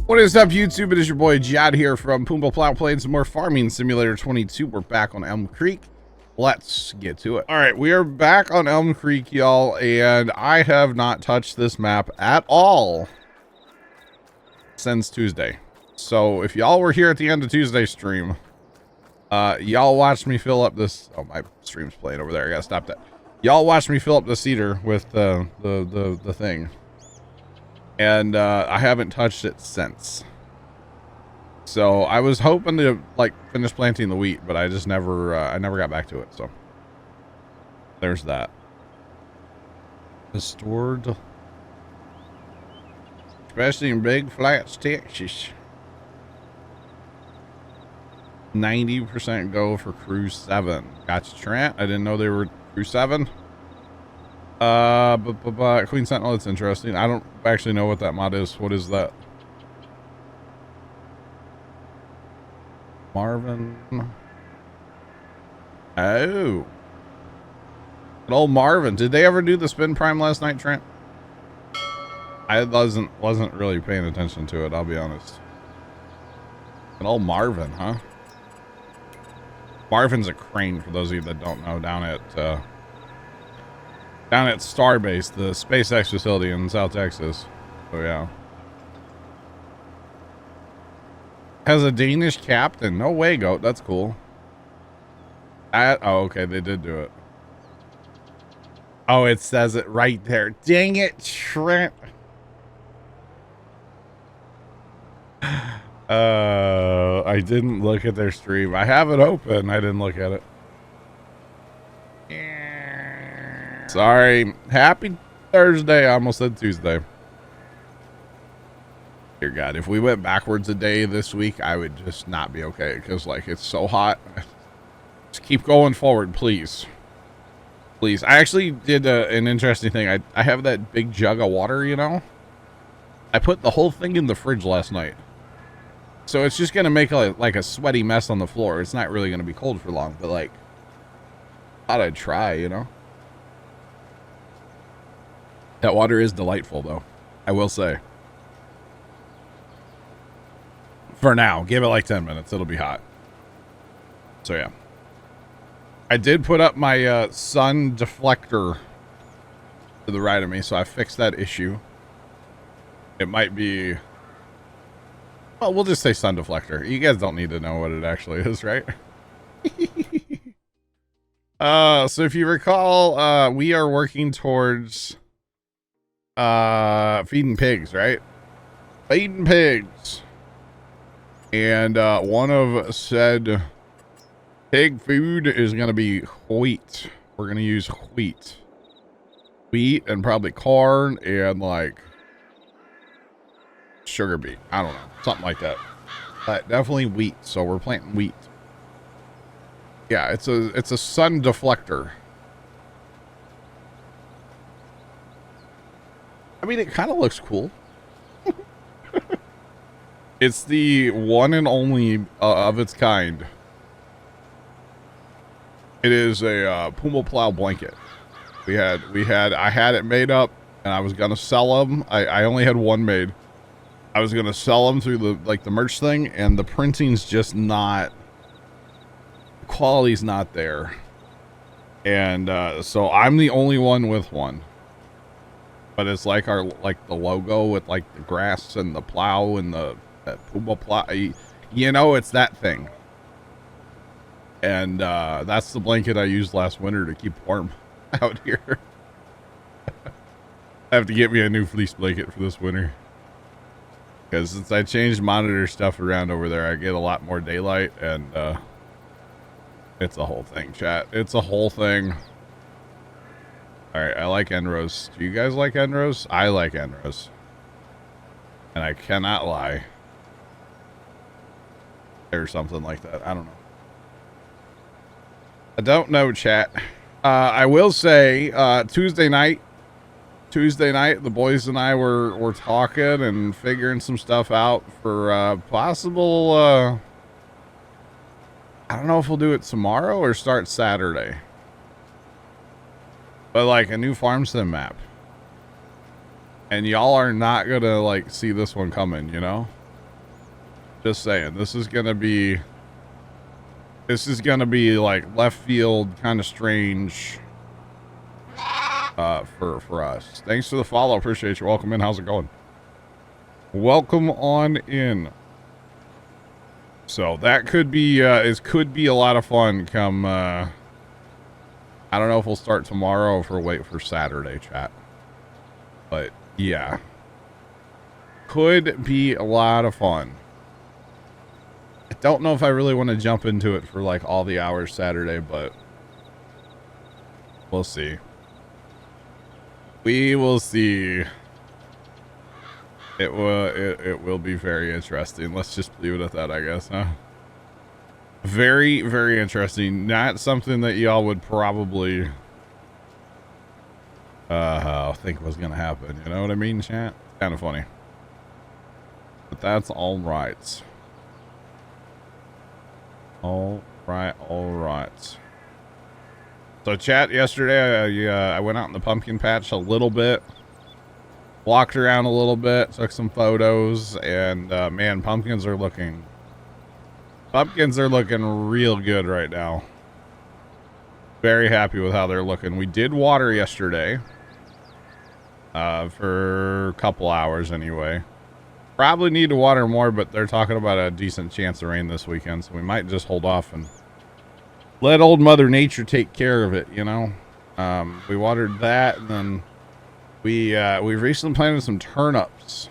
What is up, YouTube? It is your boy Jad here from Puma Plow, playing some more Farming Simulator 22. We're back on Elm Creek. Let's get to it. All right, we are back on Elm Creek, y'all, and I have not touched this map at all since Tuesday. So if y'all were here at the end of Tuesday's stream, y'all watched me fill up this. Oh, my stream's playing over there. I gotta stop that. Y'all watched me fill up the cedar with the thing. And I haven't touched it since. So I was hoping to like finish planting the wheat, but I just never I never got back to it. So there's that. Stored, especially in Big Flats, Texas. 90% go for Crew 7. Gotcha, Trent. I didn't know they were Crew 7. But Queen Sentinel, it's interesting. I don't actually know what that mod is. What is that? Marvin. Oh. Good old Marvin. Did they ever do the spin prime last night, Trent? I wasn't really paying attention to it, I'll be honest. Good old Marvin, huh? Marvin's a crane, for those of you that don't know, down at Starbase, the SpaceX facility in South Texas. Oh, yeah. Has a Danish captain. No way, goat. That's cool. Oh, okay. They did do it. Oh, it says it right there. Dang it, Trent. I didn't look at their stream. I have it open. I didn't look at it. Sorry. Happy Thursday. I almost said Tuesday. Dear God, if we went backwards a day this week, I would just not be okay because, like, it's so hot. Just keep going forward, please. Please. I actually did an interesting thing. I have that big jug of water, you know? I put the whole thing in the fridge last night. So it's just going to make like a sweaty mess on the floor. It's not really going to be cold for long, but, like, thought I'd try, you know? That water is delightful, though. I will say. For now. Give it like 10 minutes. It'll be hot. So, yeah. I did put up my sun deflector to the right of me, so I fixed that issue. It might be... Well, we'll just say sun deflector. You guys don't need to know what it actually is, right? So if you recall, we are working towards... feeding pigs, right? Feeding pigs. And one of said pig food is going to be wheat. We're going to use wheat. Wheat and probably corn and like sugar beet. I don't know. Something like that. But definitely wheat. So we're planting wheat. Yeah, it's a sun deflector. I mean, it kind of looks cool. It's the one and only of its kind. It is a Puma Plow blanket. I had it made up, and I was gonna sell them. I only had one made. I was gonna sell them through the merch thing, and the printing's just not. The quality's not there, and so I'm the only one with one. But it's like the logo with like the grass and the plow and that Puma Plow. You know, it's that thing. And that's the blanket I used last winter to keep warm out here. I have to get me a new fleece blanket for this winter. Because since I changed monitor stuff around over there, I get a lot more daylight, and it's a whole thing, chat. It's a whole thing. Alright, I like Enros. Do you guys like Enros? I like Enros. And I cannot lie. Or something like that. I don't know. I don't know, chat. I will say, Tuesday night, the boys and I were talking and figuring some stuff out for possible, I don't know if we'll do it tomorrow or start Saturday. But like a new farm sim map. And y'all are not gonna like see this one coming, you know? Just saying, this is gonna be like left field, kind of strange for us. Thanks for the follow. Appreciate you. Welcome in. How's it going? Welcome on in. So that could be could be a lot of fun come I don't know if we'll start tomorrow or if we'll wait for Saturday, chat. But yeah. Could be a lot of fun. I don't know if I really want to jump into it for like all the hours Saturday, but we'll see. We will see. It will be very interesting. Let's just leave it at that, I guess, huh? Very, very interesting. Not something that y'all would probably think was gonna happen. You know what I mean, chat? Kind of funny. But that's all right. All right. So chat, yesterday I went out in the pumpkin patch a little bit. Walked around a little bit, took some photos, and man, pumpkins are looking real good right now. Very happy with how they're looking. We did water yesterday for a couple hours anyway. Probably need to water more, but they're talking about a decent chance of rain this weekend, so we might just hold off and let old Mother Nature take care of it, you know. We watered that, and then we recently planted some turnips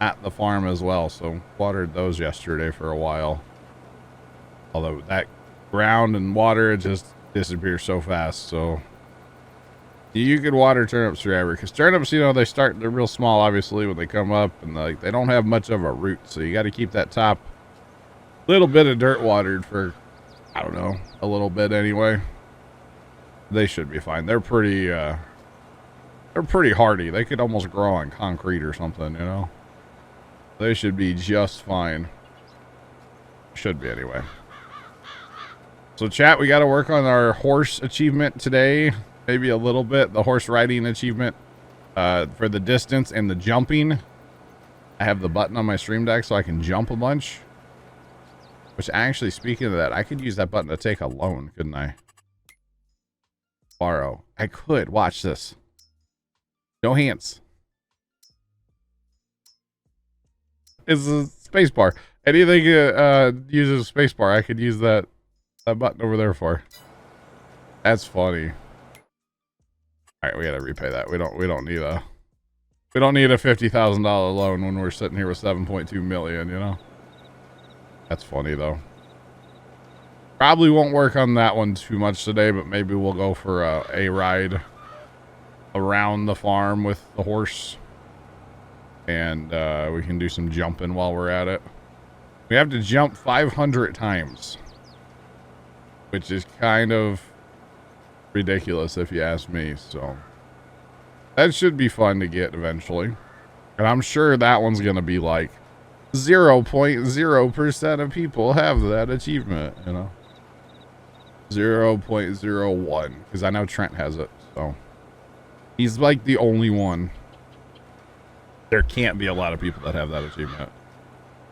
at the farm as well, so watered those yesterday for a while. Although that ground and water, it just disappears so fast, so you could water turnips forever, because turnips, you know, they're real small, obviously, when they come up, and like they don't have much of a root, so you got to keep that top little bit of dirt watered for, I don't know, a little bit anyway. They should be fine. They're pretty hardy. They could almost grow on concrete or something, you know. They should be just fine. Should be anyway. So chat, we got to work on our horse achievement today. Maybe a little bit. The horse riding achievement for the distance and the jumping. I have the button on my stream deck so I can jump a bunch. Which actually, speaking of that, I could use that button to take a loan, couldn't I? Borrow. I could. Watch this. No hands. It's a space bar. Anything uses a space bar, I could use that button over there for. That's funny. All right, we gotta repay that. We don't need a $50,000 loan when we're sitting here with 7.2 million. You know. That's funny though. Probably won't work on that one too much today, but maybe we'll go for a ride around the farm with the horse, and we can do some jumping while we're at it. We have to jump 500 times, which is kind of ridiculous if you ask me. So that should be fun to get eventually, and I'm sure that one's gonna be like 0.0% of people have that achievement, you know. 0.01, because I know Trent has it, so he's like the only one. There can't be a lot of people that have that achievement.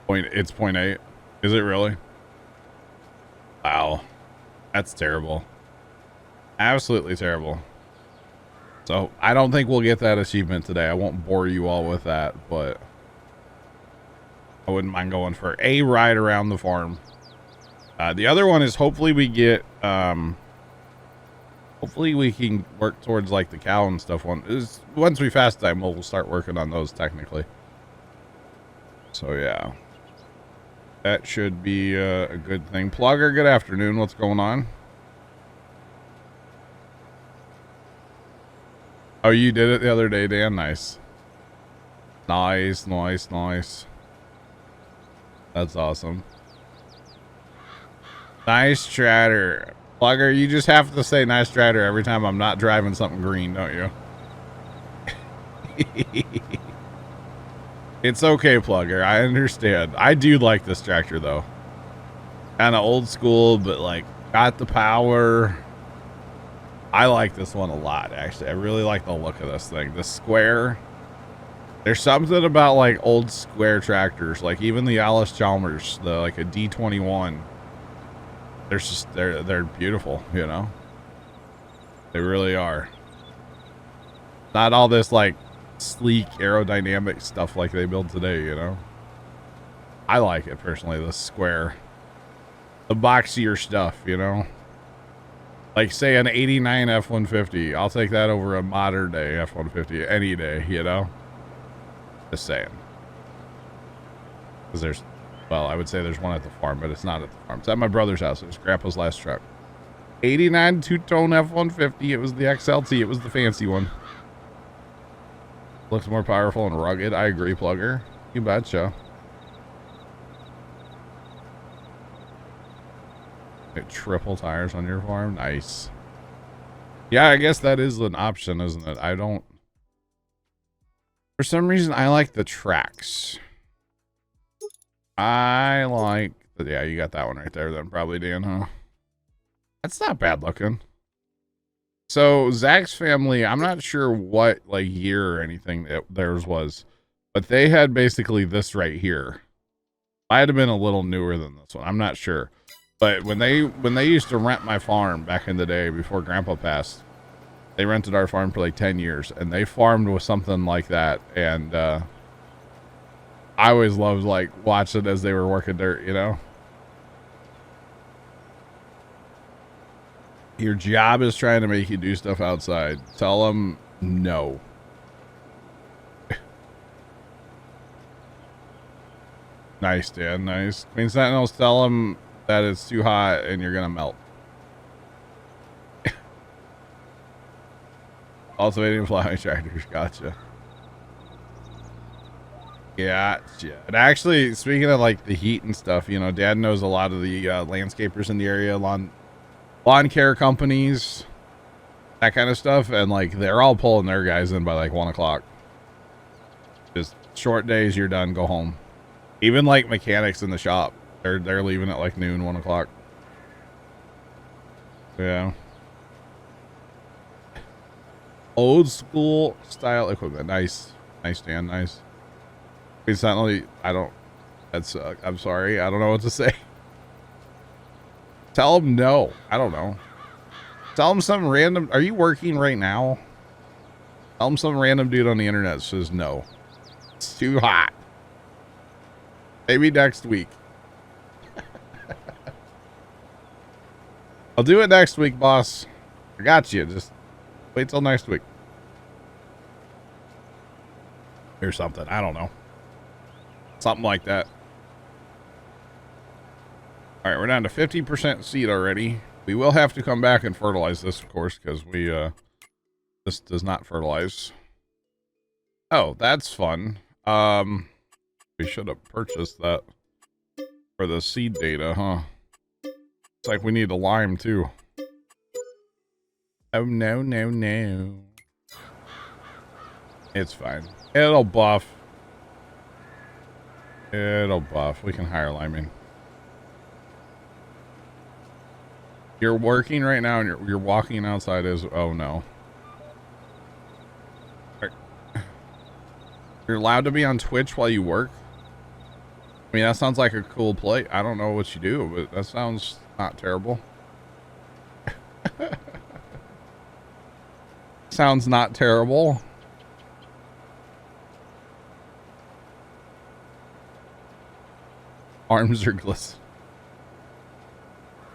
It's 0.8. Is it really? Wow. That's terrible. Absolutely terrible. So I don't think we'll get that achievement today. I won't bore you all with that, but I wouldn't mind going for a ride around the farm. The other one is hopefully we get, hopefully we can work towards like the cow and stuff. Once we fast time, we'll start working on those technically. So yeah, that should be a good thing. Plugger, good afternoon. What's going on? Oh, you did it the other day, Dan. Nice. Nice. That's awesome. Nice chatter. Plugger, you just have to say nice chatter every time I'm not driving something green, don't you? It's okay, Plugger. I understand. I do like this tractor, though. Kind of old school, but, like, got the power. I like this one a lot, actually. I really like the look of this thing. The square There's something about like old square tractors, like even the Alice Chalmers, the like a D21. They're beautiful, you know. They really are. Not all this like sleek aerodynamic stuff like they build today, you know. I like it personally, the square, the boxier stuff, you know. Like say an 89 F-150, I'll take that over a modern day F-150 any day, you know. Just saying. Because there's, well, I would say there's one at the farm, but it's not at the farm. It's at my brother's house. It was Grandpa's last truck. 89 two-tone F-150. It was the XLT. It was the fancy one. Looks more powerful and rugged. I agree, Plugger. You betcha. Triple tires on your farm. Nice. Yeah, I guess that is an option, isn't it? I don't... For some reason, I like the tracks. I like... Yeah, you got that one right there then, probably, Dan, huh? That's not bad looking. So, Zach's family, I'm not sure what, like, year or anything theirs was, but they had basically this right here. Might have been a little newer than this one. I'm not sure. But when they used to rent my farm back in the day before Grandpa passed, they rented our farm for like 10 years, and they farmed with something like that. And I always loved like watching as they were working dirt, you know. Your job is trying to make you do stuff outside. Tell them no. Nice, Dan. Nice. Queen Sentinels, tell them that it's too hot and you're gonna melt. Cultivating flying tractors, gotcha. Gotcha. And actually, speaking of like the heat and stuff, you know, Dad knows a lot of the landscapers in the area, lawn care companies, that kind of stuff, and like they're all pulling their guys in by like 1 o'clock. Just short days, you're done, go home. Even like mechanics in the shop, they're leaving at like noon, 1 o'clock. Yeah. Old school style equipment. Nice. Nice, Dan. Nice. It's not only, I don't, that's, I'm sorry. I don't know what to say. Tell them no. I don't know. Tell them something random. Are you working right now? Tell them some random dude on the internet says no. It's too hot. Maybe next week. I'll do it next week, boss. I got you. Just wait till next week. Or something. I don't know. Something like that. All right, we're down to 50% seed already. We will have to come back and fertilize this, of course, because we this does not fertilize. Oh, that's fun. We should have purchased that for the seed data, huh? It's like we need a lime too. Oh no, no, no. It's fine. It'll buff. It'll buff. We can hire linemen. You're working right now and you're walking outside as, oh no. You're allowed to be on Twitch while you work? I mean, that sounds like a cool play. I don't know what you do, but that sounds not terrible. Sounds not terrible. Arms are glistening.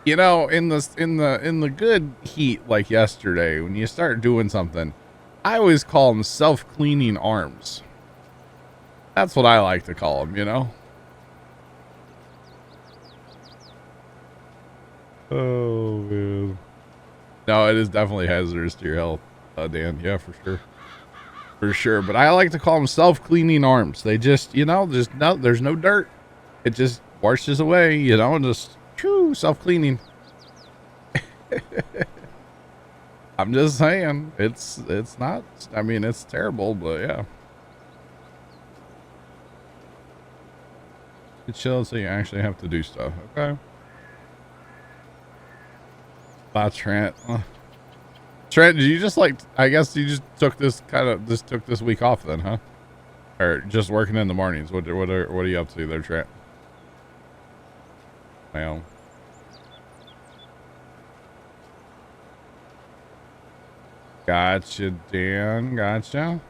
You know, in the good heat like yesterday, when you start doing something, I always call them self-cleaning arms. That's what I like to call them, you know? Oh, man. No, it is definitely hazardous to your health, Dan. Yeah, for sure. For sure. But I like to call them self-cleaning arms. They just, you know, there's no dirt. It just washes away, you know, and just, whew, self-cleaning. I'm just saying, it's not, I mean, it's terrible, but yeah. It's chill so you actually have to do stuff, okay? Bye, Trent. Trent, did you just like, I guess you just took this week off then, huh? Or just working in the mornings? What are you up to there, Trent? Well, gotcha, Dan. Gotcha.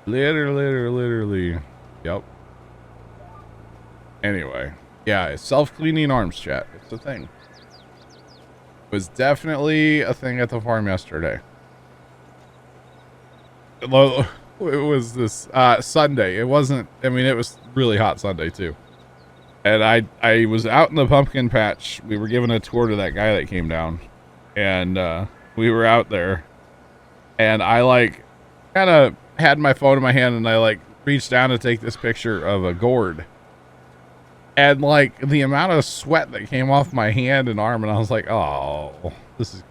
Literally. Yep. Anyway, yeah, self-cleaning arms, chat. It's a thing. It was definitely a thing at the farm yesterday. It was this Sunday. It wasn't. I mean, it was really hot Sunday too. And I was out in the pumpkin patch. We were giving a tour to that guy that came down, and we were out there, and I like kind of had my phone in my hand, and I like reached down to take this picture of a gourd, and like the amount of sweat that came off my hand and arm, and I was like, oh, this is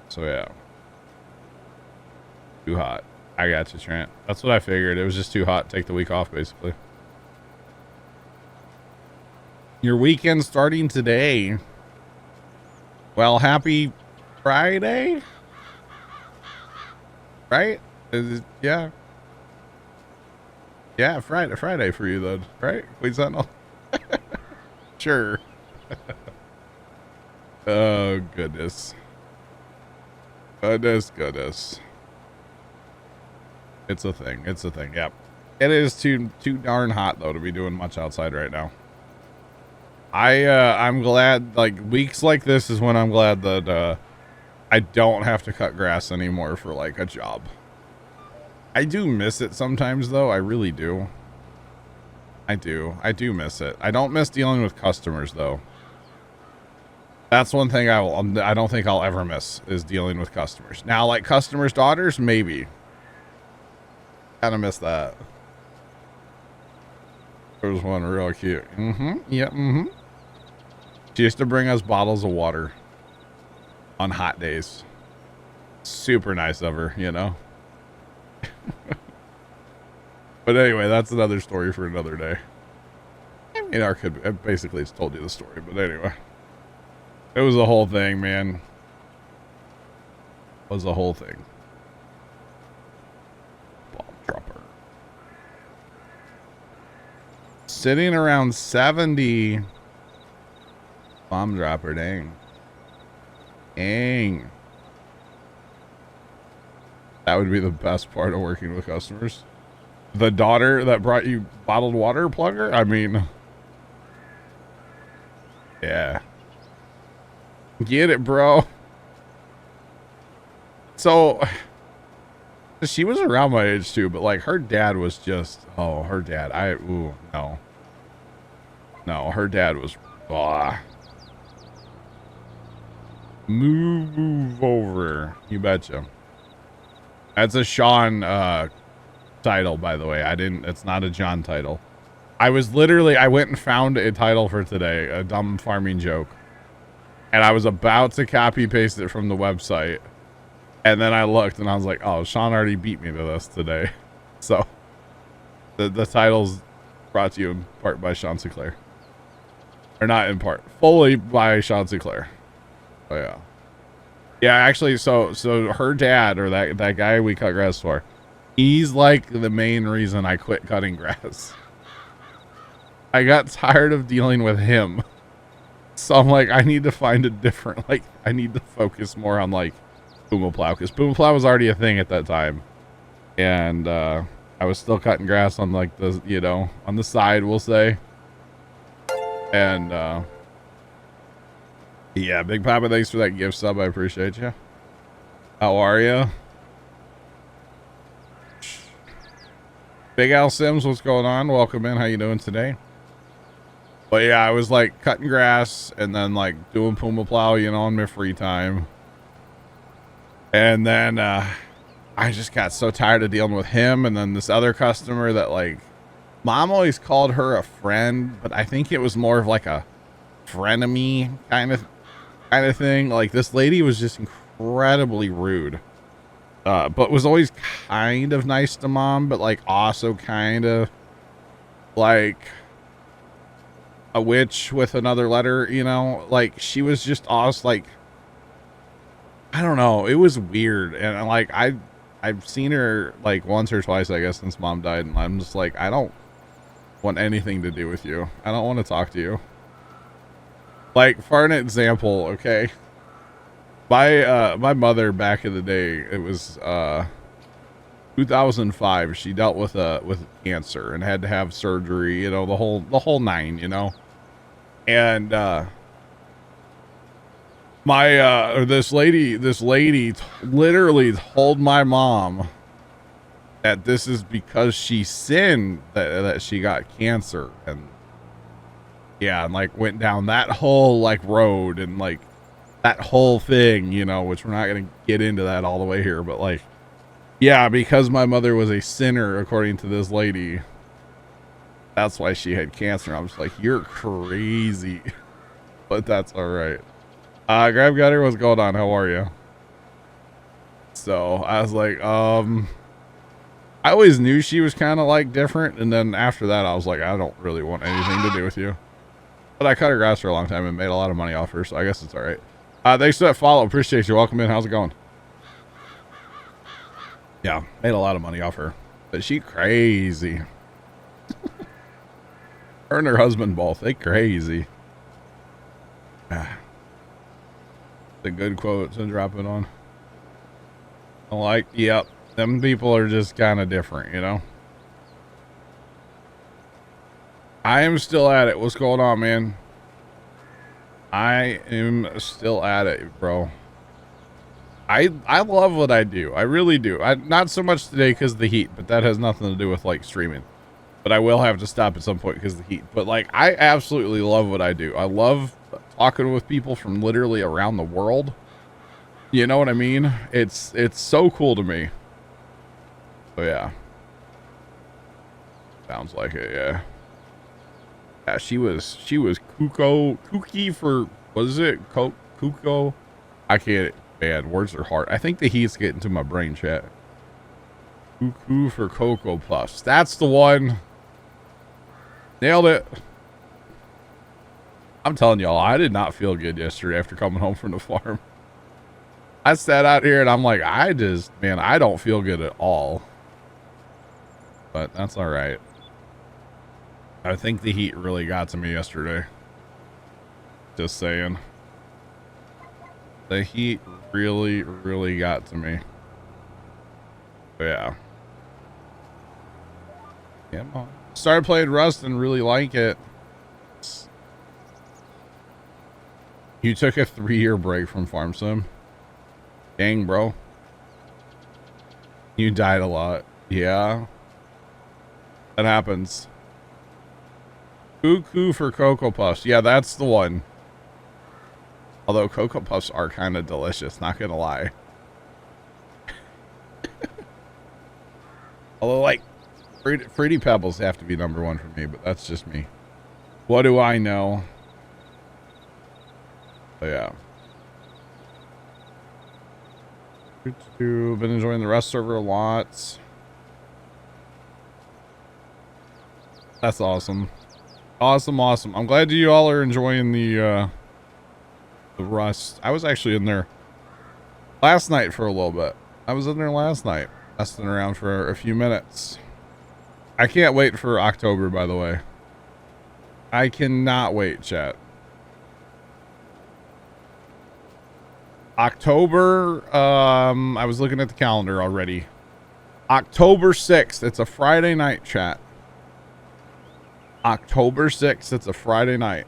so yeah, too hot. I got you, Trent. That's what I figured. It was just too hot. Take the week off, basically. Your weekend starting today. Well, happy Friday, right? Yeah, Friday for you then, right? Queen Sentinel. Sure. Oh goodness. Goodness. It's a thing. Yep. It is too darn hot though to be doing much outside right now. I'm glad, like, weeks like this is when I'm glad that I don't have to cut grass anymore for like a job. I do miss it sometimes though. I really do. I do miss it. I don't miss dealing with customers though. That's one thing I don't think I'll ever miss, is dealing with customers. Now, like customers' daughters, maybe. Kind of miss that. There was one real cute. Yep. She used to bring us bottles of water on hot days. Super nice of her, you know. But anyway, that's another story for another day. I mean, I basically it's told you the story, but anyway. It was a whole thing, man. It was a whole thing. Bomb dropper. Sitting around 70. Bomb dropper, dang. That would be the best part of working with customers. The daughter that brought you bottled water plugger? I mean, yeah. Get it, bro. So, she was around my age too, but like her dad was just, no. No, her dad was, Move over. You betcha. That's a Sean title, by the way. It's not a John title. I went and found a title for today, a dumb farming joke. And I was about to copy paste it from the website. And then I looked and I was like, oh, Sean already beat me to this today. So the title's brought to you in part by Sean Sinclair. Or not in part, fully by Sean Sinclair. Oh yeah. Yeah, actually, so her dad, or that guy we cut grass for, he's like the main reason I quit cutting grass. I got tired of dealing with him. So I'm like, I need to find a different, like, I need to focus more on like Puma Plow, because Puma Plow was already a thing at that time. And I was still cutting grass on like the, you know, on the side, we'll say. And yeah, Big Papa, thanks for that gift sub. I appreciate you. How are you? Big Al Sims, what's going on? Welcome in. How you doing today? But yeah, I was like cutting grass and then like doing Puma Plow, you know, on my free time. And then I just got so tired of dealing with him. And then this other customer that like, Mom always called her a friend, but I think it was more of like a frenemy kind of thing. Like this lady was just incredibly rude, but was always kind of nice to Mom, but like also kind of like a witch with another letter, you know. Like she was just always like, I don't know, it was weird. And like I've seen her like once or twice, I guess, since mom died, and I'm just like, I don't want anything to do with you. I don't want to talk to you. Like, for an example, okay, my mother back in the day, it was 2005. She dealt with cancer and had to have surgery, you know, the whole nine, you know. And this lady literally told my mom that this is because she sinned that she got cancer. And yeah, and like went down that whole like road and like that whole thing, you know, which we're not going to get into that all the way here, but like, yeah, because my mother was a sinner, according to this lady, that's why she had cancer. I'm just like, you're crazy, but that's all right. Grab Gutter, what's going on? How are you? So I was like, I always knew she was kind of like different. And then after that, I was like, I don't really want anything to do with you. But I cut her grass for a long time and made a lot of money off her. So I guess it's all right. Thanks for that follow. Appreciate you. Welcome in. How's it going? Yeah, made a lot of money off her. But she crazy. Her and her husband both. They crazy. The good quote to drop it on. I'm like, yep, them people are just kind of different, you know. I am still at it. What's going on, man? I am still at it, bro. I love what I do. I really do. Not so much today because of the heat, but that has nothing to do with like streaming. But I will have to stop at some point because of the heat. But like, I absolutely love what I do. I love talking with people from literally around the world. You know what I mean? It's so cool to me. So yeah. Sounds like it, yeah. Yeah, she was kooky for, what is it? Kuko? I can't, man, words are hard. I think the heat's getting to my brain, chat. Cuckoo for Cocoa Puffs. That's the one. Nailed it. I'm telling y'all, I did not feel good yesterday after coming home from the farm. I sat out here and I'm like, I don't feel good at all. But that's all right. I think the heat really got to me yesterday. Just saying. The heat really, really got to me. But yeah. Come on. Started playing Rust and really like it. You took a 3-year break from Farm Sim? Dang, bro. You died a lot. Yeah. That happens. Cuckoo for Cocoa Puffs. Yeah, that's the one. Although Cocoa Puffs are kind of delicious, not gonna lie. Although, like, Fruity Pebbles have to be number one for me, but that's just me. What do I know? But yeah. Been enjoying the Rust server a lot. That's awesome. Awesome. I'm glad you all are enjoying the Rust. I was actually in there last night for a little bit. I was in there last night, messing around for a few minutes. I can't wait for October, by the way. I cannot wait, chat. October, I was looking at the calendar already. October 6th. It's a Friday night, chat. October 6th. It's a Friday night.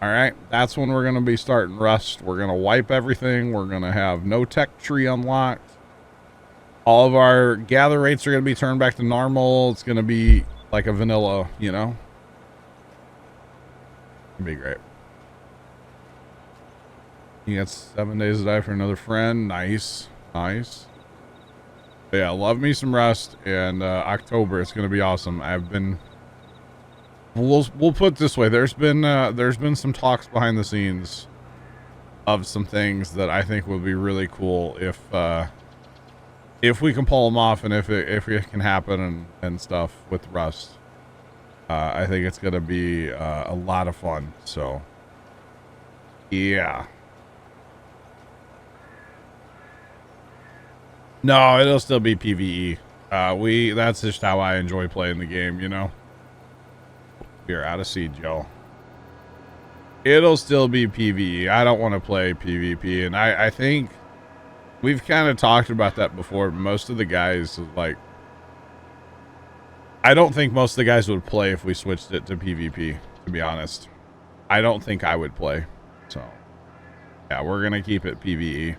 All right. That's when we're going to be starting Rust. We're going to wipe everything. We're going to have no tech tree unlocked. All of our gather rates are going to be turned back to normal. It's going to be like a vanilla, you know? It'd be great. You got 7 days to die for another friend. Nice. Nice. But yeah, love me some Rust. And October, it's going to be awesome. We'll put it this way. There's been some talks behind the scenes of some things that I think would be really cool if we can pull them off and if it can happen and stuff with Rust. I think it's going to be a lot of fun. So yeah. No, it'll still be PvE. That's just how I enjoy playing the game, you know. You're out of seed, Joe. It'll still be PvE. I don't want to play PvP, and I think we've kind of talked about that before. Most of the guys, like, I don't think most of the guys would play if we switched it to PvP, to be honest. I don't think I would play. So, yeah, we're going to keep it PvE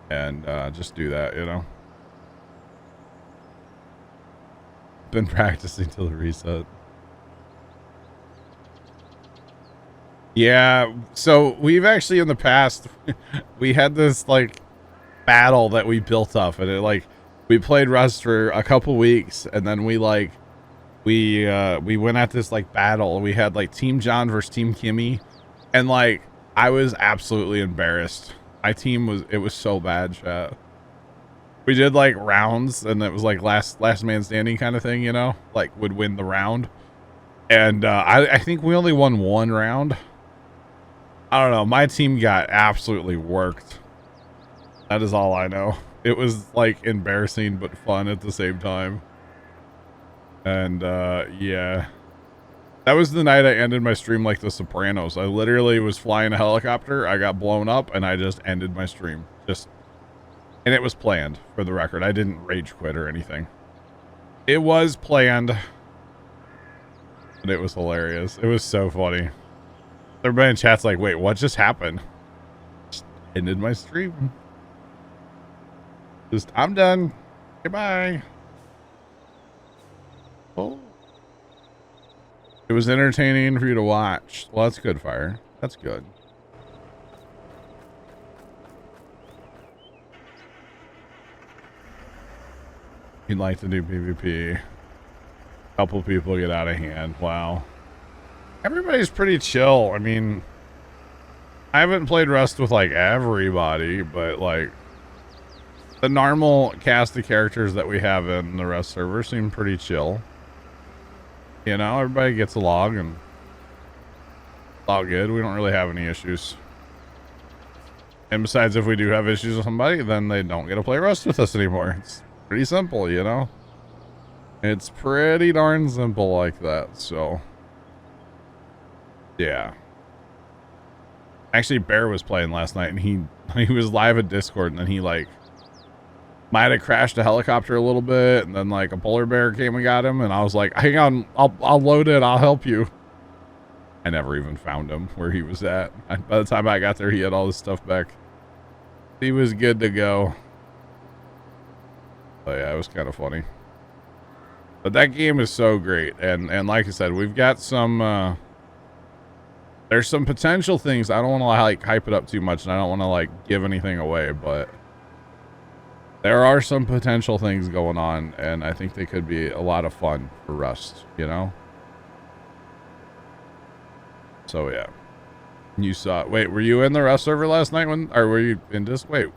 and just do that, you know. Been practicing till the reset. Yeah, so we've actually in the past, we had this, like, battle that we built up, and it, like, we played Rust for a couple weeks, and then we went at this, like, battle. We had, like, Team John versus Team Kimmy, and, like, I was absolutely embarrassed. My team it was so bad, chat. We did, like, rounds, and it was, like, last man standing kind of thing, you know? Like, would win the round. And I think we only won one round. I don't know. My team got absolutely worked. That is all I know. It was, like, embarrassing but fun at the same time. And, yeah. That was the night I ended my stream like The Sopranos. I literally was flying a helicopter, I got blown up, and I just ended my stream. And it was planned, for the record. I didn't rage quit or anything. It was planned. But it was hilarious. It was so funny. Everybody in chat's like, wait, what just happened? Just ended my stream. I'm done. Goodbye. Oh. It was entertaining for you to watch. Well, that's good, Fire. That's good. You'd like to do PvP. Couple people get out of hand. Wow. Everybody's pretty chill. I mean, I haven't played Rust with, like, everybody, but, like, the normal cast of characters that we have in the Rust server seem pretty chill. You know, everybody gets along and it's all good. We don't really have any issues. And besides, if we do have issues with somebody, then they don't get to play Rust with us anymore. It's pretty simple, you know? It's pretty darn simple like that, so... Yeah. Actually, Bear was playing last night, and he was live at Discord, and then he, like, might have crashed a helicopter a little bit, and then, like, a polar bear came and got him, and I was like, hang on, I'll load it, I'll help you. I never even found him where he was at. By the time I got there, he had all his stuff back. He was good to go. But yeah, it was kind of funny. But that game is so great, and like I said, we've got some... There's some potential things. I don't want to, like, hype it up too much, and I don't want to, like, give anything away, but there are some potential things going on, and I think they could be a lot of fun for Rust, you know? So, yeah. You saw... Wait, were you in the Rust server last night when... Or were you in this... Wait.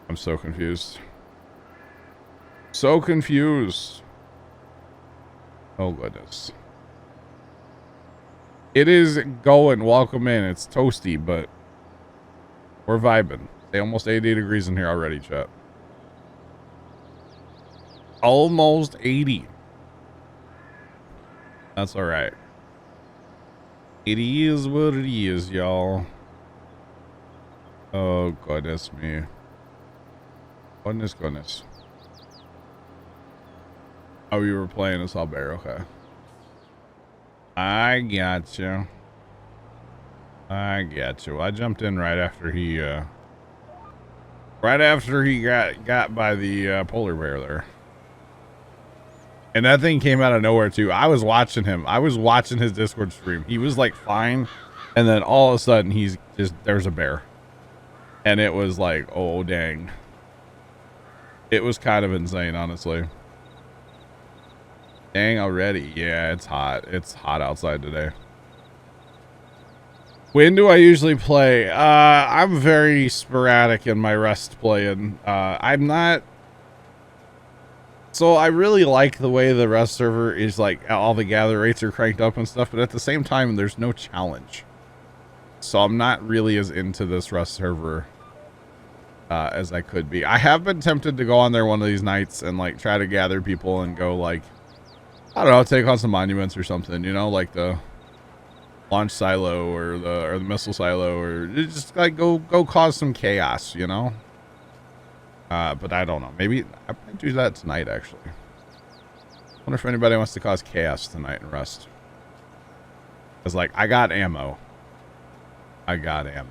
I'm so confused. So confused. Oh, goodness. It is going. Welcome in. It's toasty, but we're vibing. It's almost 80 degrees in here already, chat. Almost 80. That's all right. It is what it is, y'all. Oh, goodness me. Goodness. Oh, you were playing as Bear. Okay. I got you. I jumped in right after he got by the polar bear there. And that thing came out of nowhere too. I was watching him. I was watching his Discord stream. He was like fine, and then all of a sudden there's a bear. And it was like, oh dang. It was kind of insane, honestly. Dang already. Yeah, it's hot. It's hot outside today. When do I usually play? I'm very sporadic in my Rust playing. I'm not... So I really like the way the Rust server is, like, all the gather rates are cranked up and stuff, but at the same time, there's no challenge. So I'm not really as into this Rust server as I could be. I have been tempted to go on there one of these nights and like try to gather people and go like, I don't know, take on some monuments or something, you know, like the launch silo or the missile silo, or just like go cause some chaos, you know. But I don't know. Maybe I might do that tonight, actually. Wonder if anybody wants to cause chaos tonight and rest. Cause like I got ammo. At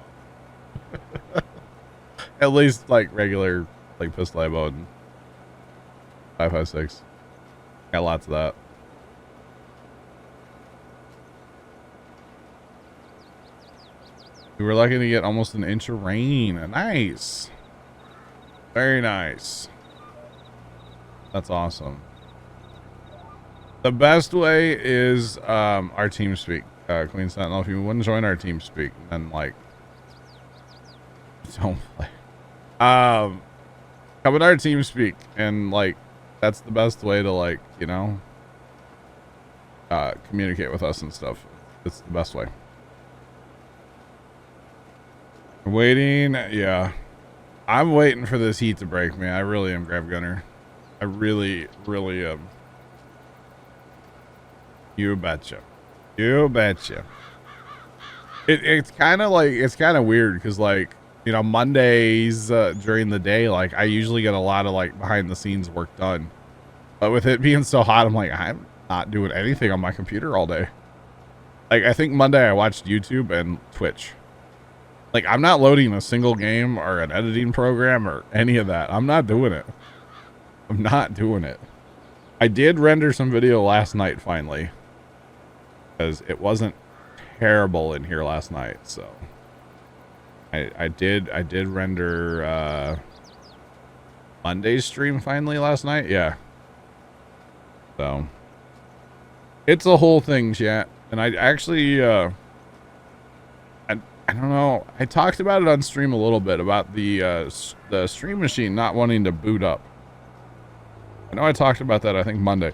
least like regular like pistol ammo and 5.56. Got lots of that. We were lucky to get almost an inch of rain. Nice. Very nice. That's awesome. The best way is our team speak. Queen Sentinel, if you wouldn't join our team speak, then like don't play. Come in our team speak, and like that's the best way to like, you know, communicate with us and stuff. It's the best way. Waiting, yeah. I'm waiting for this heat to break, man. I really am, Grab Gunner. I really am. You betcha. You betcha. It's kind of like, it's kind of weird because like, you know, Mondays during the day, like I usually get a lot of like behind the scenes work done. But with it being so hot, I'm like, I'm not doing anything on my computer all day. Like I think Monday I watched YouTube and Twitch. Like I'm not loading a single game or an editing program or any of that. I'm not doing it. I'm not doing it. I did render some video last night finally. Because it wasn't terrible in here last night, so I did render Monday's stream finally last night. Yeah. So it's a whole thing, chat. And I actually I don't know. I talked about it on stream a little bit about the stream machine not wanting to boot up. I know I talked about that I think Monday.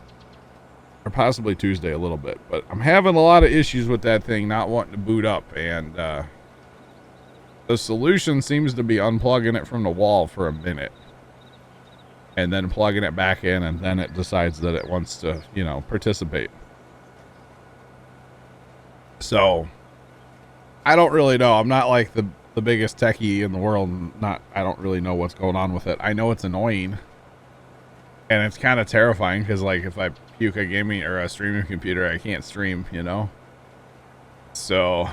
Or possibly Tuesday a little bit, but I'm having a lot of issues with that thing not wanting to boot up, and the solution seems to be unplugging it from the wall for a minute and then plugging it back in, and then it decides that it wants to, you know, participate. So I don't really know. I'm not like the biggest techie in the world. I don't really know what's going on with it. I know it's annoying. And it's kind of terrifying because, like, if I puke a gaming or a streaming computer, I can't stream, you know? So,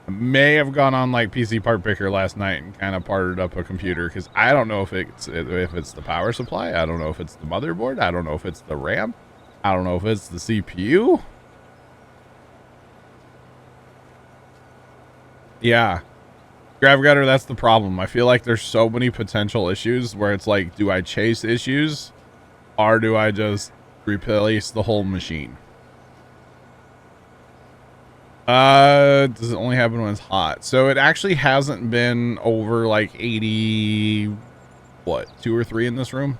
I may have gone on, like, PC Part Picker last night and kind of parted up a computer because I don't know if it's the power supply. I don't know if it's the motherboard. I don't know if it's the RAM. I don't know if it's the CPU. Yeah. Grab Gutter, that's the problem. I feel like there's so many potential issues where it's like, do I chase issues or do I just replace the whole machine? Does it only happen when it's hot? So it actually hasn't been over like 80, what, 2 or 3 in this room?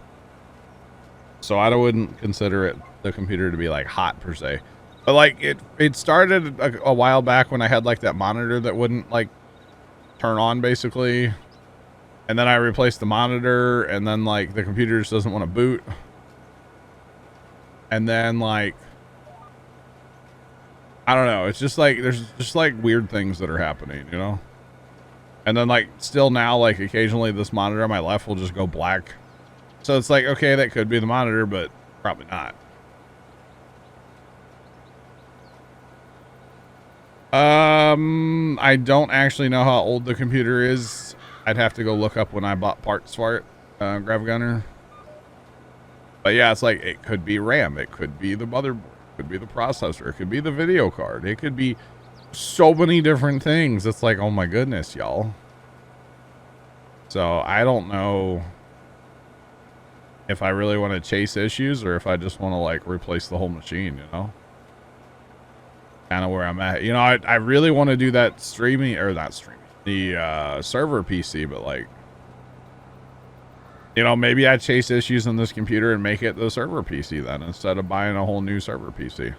So I wouldn't consider it, the computer, to be like hot per se. But like it started a while back when I had like that monitor that wouldn't like turn on basically, and then I replaced the monitor, and then like the computer just doesn't want to boot, and then like I don't know, it's just like there's just like weird things that are happening, you know. And then like still now, like occasionally this monitor on my left will just go black, so it's like, okay, that could be the monitor, but probably not. I don't actually know how old the computer is. I'd have to go look up when I bought parts for it, Grab Gunner. But yeah, it's like, it could be RAM, it could be the motherboard, it could be the processor, it could be the video card, it could be so many different things. It's like, oh my goodness, y'all. So I don't know if I really want to chase issues or if I just want to like replace the whole machine, you know? Kind of where I'm at, you know. I really want to do that streaming, or not streaming, the server PC, but like, you know, maybe I chase issues on this computer and make it the server PC then, instead of buying a whole new server PC.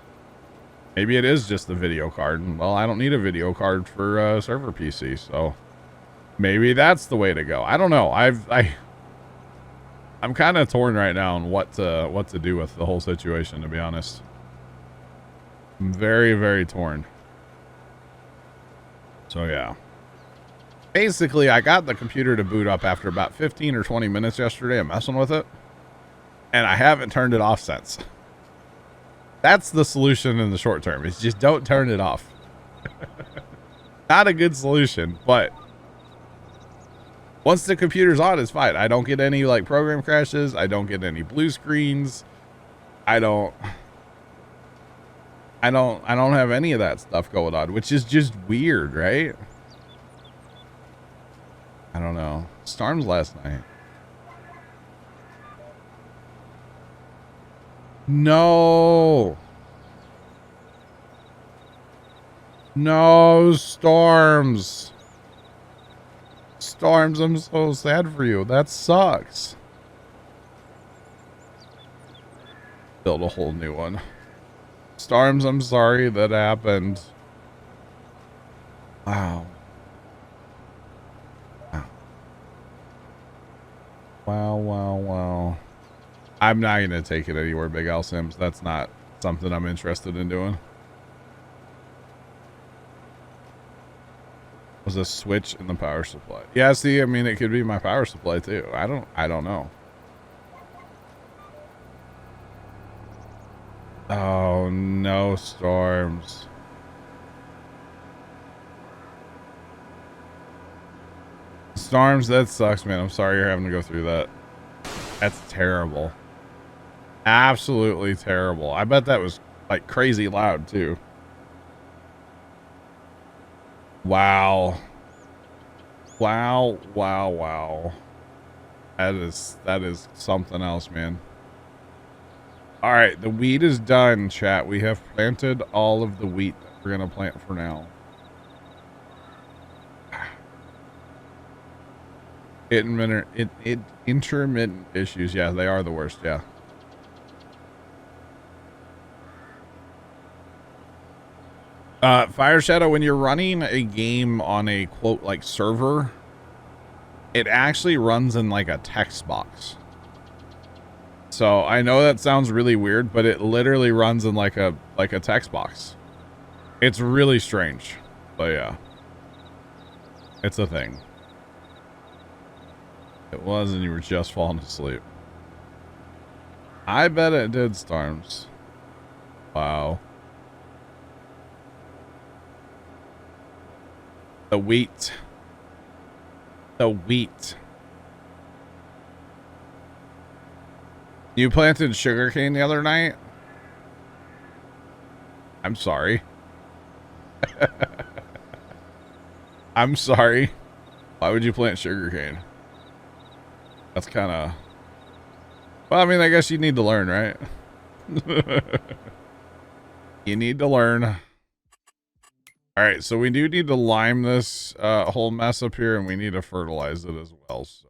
Maybe it is just the video card, and well, I don't need a video card for server PC, so Maybe that's the way to go. I don't know. I'm kind of torn right now on what to do with the whole situation, to be honest. I'm very, very torn. So yeah. Basically, I got the computer to boot up after about 15 or 20 minutes yesterday of messing with it. And I haven't turned it off since. That's the solution in the short term. Is just don't turn it off. Not a good solution, but once the computer's on, it's fine. I don't get any like program crashes. I don't get any blue screens. I don't have any of that stuff going on, which is just weird, right? I don't know. Storms last night. No. No, Storms. Storms, I'm so sad for you. That sucks. Build a whole new one. Storms, I'm sorry that happened. Wow. Wow, wow, wow. I'm not going to take it anywhere, Big Al Sims. That's not something I'm interested in doing. Was a switch in the power supply. Yeah, see, I mean, it could be my power supply too. I don't know. Oh, no, Storms. Storms, that sucks, man. I'm sorry you're having to go through that. That's terrible. Absolutely terrible. I bet that was like crazy loud too. Wow. Wow, wow, wow. That is something else, man. All right, the wheat is done, chat. We have planted all of the wheat that we're going to plant for now. Intermittent issues. Yeah, they are the worst. Yeah. Fire Shadow, when you're running a game on a quote like server, it actually runs in like a text box. So I know that sounds really weird, but it literally runs in like a text box. It's really strange. But yeah. It's a thing. It was, and you were just falling asleep. I bet it did, Storms. Wow. The wheat. The wheat. You planted sugarcane the other night? I'm sorry. I'm sorry. Why would you plant sugarcane? That's kind of... Well, I mean, I guess you need to learn, right? You need to learn. All right, so we do need to lime this whole mess up here, and we need to fertilize it as well. So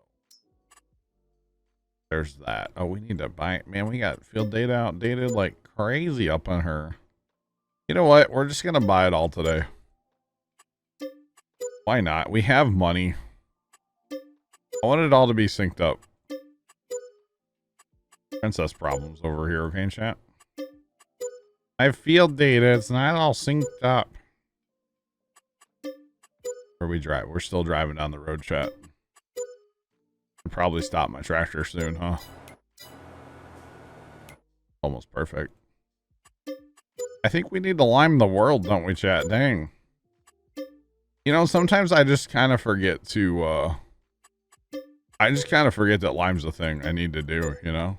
there's that. Oh, we need to buy... Man, we got field data outdated like crazy up on her. You know what? We're just going to buy it all today. Why not? We have money. I want it all to be synced up. Princess problems over here, okay, chat? I have field data. It's not all synced up. Where we drive? We're still driving down the road, chat. I'll probably stop my tractor soon, huh? Almost perfect. I think we need to lime the world, don't we, chat? Dang. You know, sometimes I just kind of forget to, I just kind of forget that lime's a thing I need to do, you know?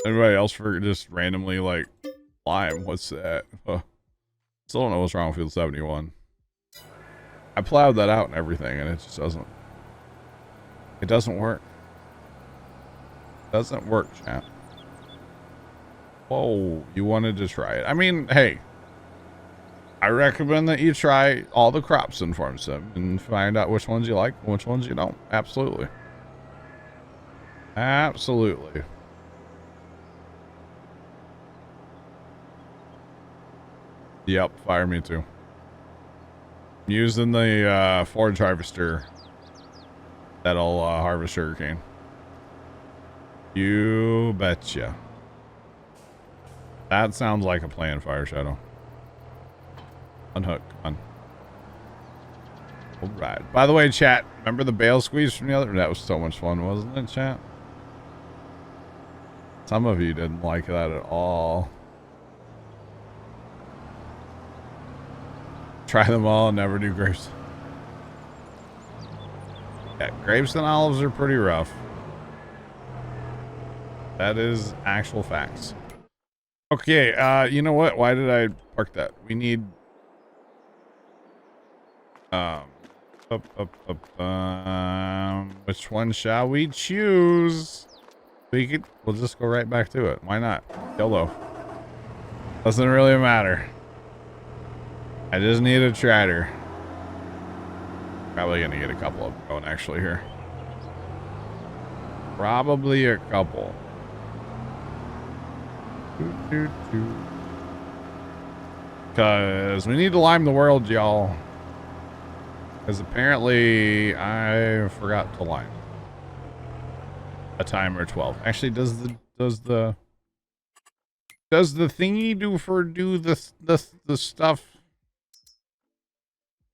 Everybody else just randomly, like, lime, what's that? Still don't know what's wrong with Field 71. I plowed that out and everything, and it just doesn't. It doesn't work. It doesn't work, chat. Whoa, you wanted to try it. I mean, hey. I recommend that you try all the crops in Farm Sim and find out which ones you like and which ones you don't. Absolutely. Absolutely. Yep, fire me too. Using the forage harvester that'll harvest sugarcane. You betcha. That sounds like a plan, Fire Shadow. Unhook, come on. All right. By the way, chat, remember the bale squeeze from the other? That was so much fun, wasn't it, chat? Some of you didn't like that at all. Try them all and never do grapes. Yeah, grapes and olives are pretty rough. That is actual facts. Okay, you know what? Why did I park that? We need which one shall we choose? We'll just go right back to it. Why not? YOLO. Doesn't really matter. I just need a tractor. Probably gonna get a couple of them going actually here. Probably a couple. Because we need to lime the world, y'all. Because apparently I forgot to lime. A timer 12. Actually, does the thingy do the stuff?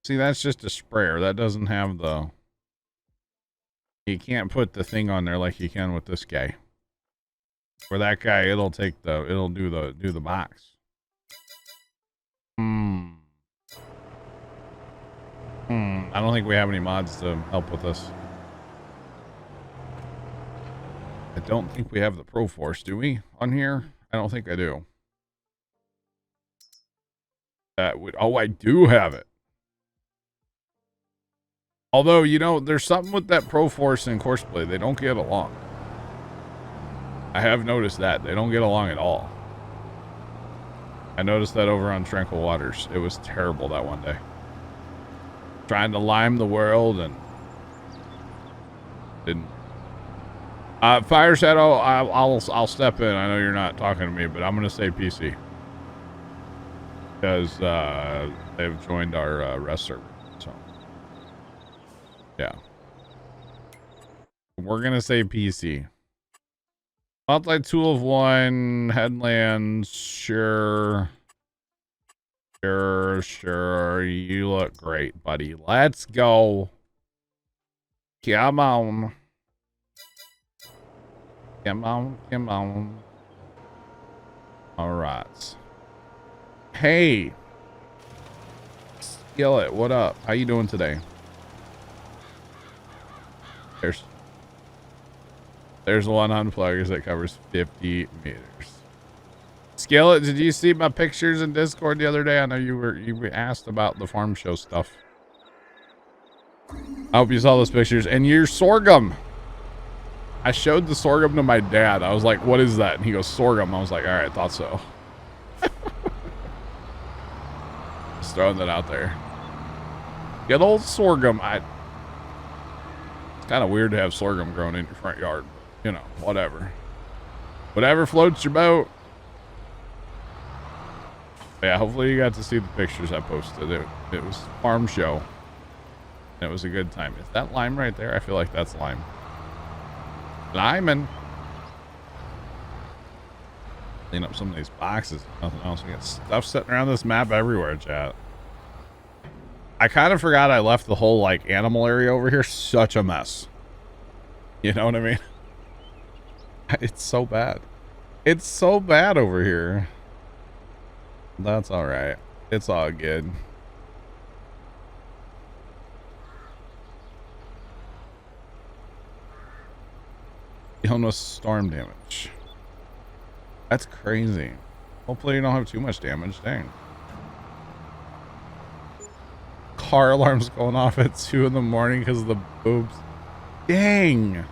See, that's just a sprayer. That doesn't have the. You can't put the thing on there like you can with this guy. For that guy, it'll do the box. I don't think we have any mods to help with this. I don't think we have the Pro Force, do we? On here? I don't think I do. Oh, I do have it. Although, you know, there's something with that Pro Force and Courseplay. They don't get along. I have noticed that. They don't get along at all. I noticed that over on Tranquil Waters. It was terrible that one day. Trying to lime the world and didn't. Fire Shadow, I'll step in. I know you're not talking to me, but I'm gonna say PC because they've joined our rest server. So yeah, we're gonna say PC. Multi tool of one headlands. Sure. You look great, buddy. Let's go. Come on. All right. Hey. Skillet, what up? How you doing today? There's one unpluggers that covers 50 meters. Skillet, did you see my pictures in Discord the other day? I know you asked about the farm show stuff. I hope you saw those pictures. And your sorghum. I showed the sorghum to my dad. I was like, what is that? And he goes, sorghum. I was like, all right, thought so. Just throwing that out there. Good old sorghum. It's kind of weird to have sorghum growing in your front yard. You know, whatever. Whatever floats your boat. Yeah, hopefully you got to see the pictures I posted. It was farm show. And it was a good time. Is that lime right there? I feel like that's lime. Lyman. Clean up some of these boxes. Nothing else. We got stuff sitting around this map everywhere, chat. I kind of forgot I left the whole like animal area over here such a mess. You know what I mean? It's so bad. It's so bad over here. That's all right. It's all good. Illness storm damage. That's crazy. Hopefully you don't have too much damage. Dang. Car alarms going off at 2 in the morning because of the boobs. Dang.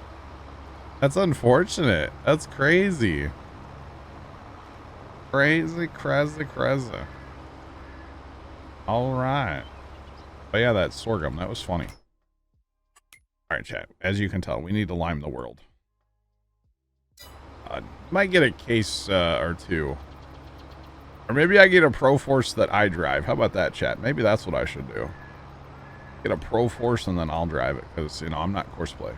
That's unfortunate. That's crazy. Crazy. All right. But yeah, that sorghum. That was funny. All right, chat. As you can tell, we need to lime the world. Might get a case or two. Or maybe I get a Pro Force that I drive. How about that, chat? Maybe that's what I should do. Get a Pro Force and then I'll drive it because, you know, I'm not course play.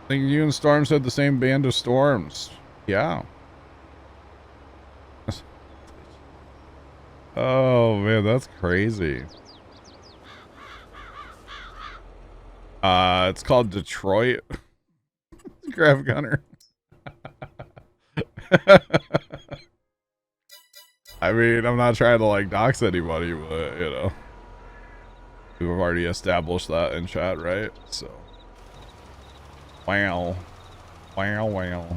I think you and Storms had the same band of Storms. Yeah. Oh, man, that's crazy. It's called Detroit. Grab Gunner. I mean, I'm not trying to, like, dox anybody, but, you know. We've already established that in chat, right? So. Wow. Wow, wow.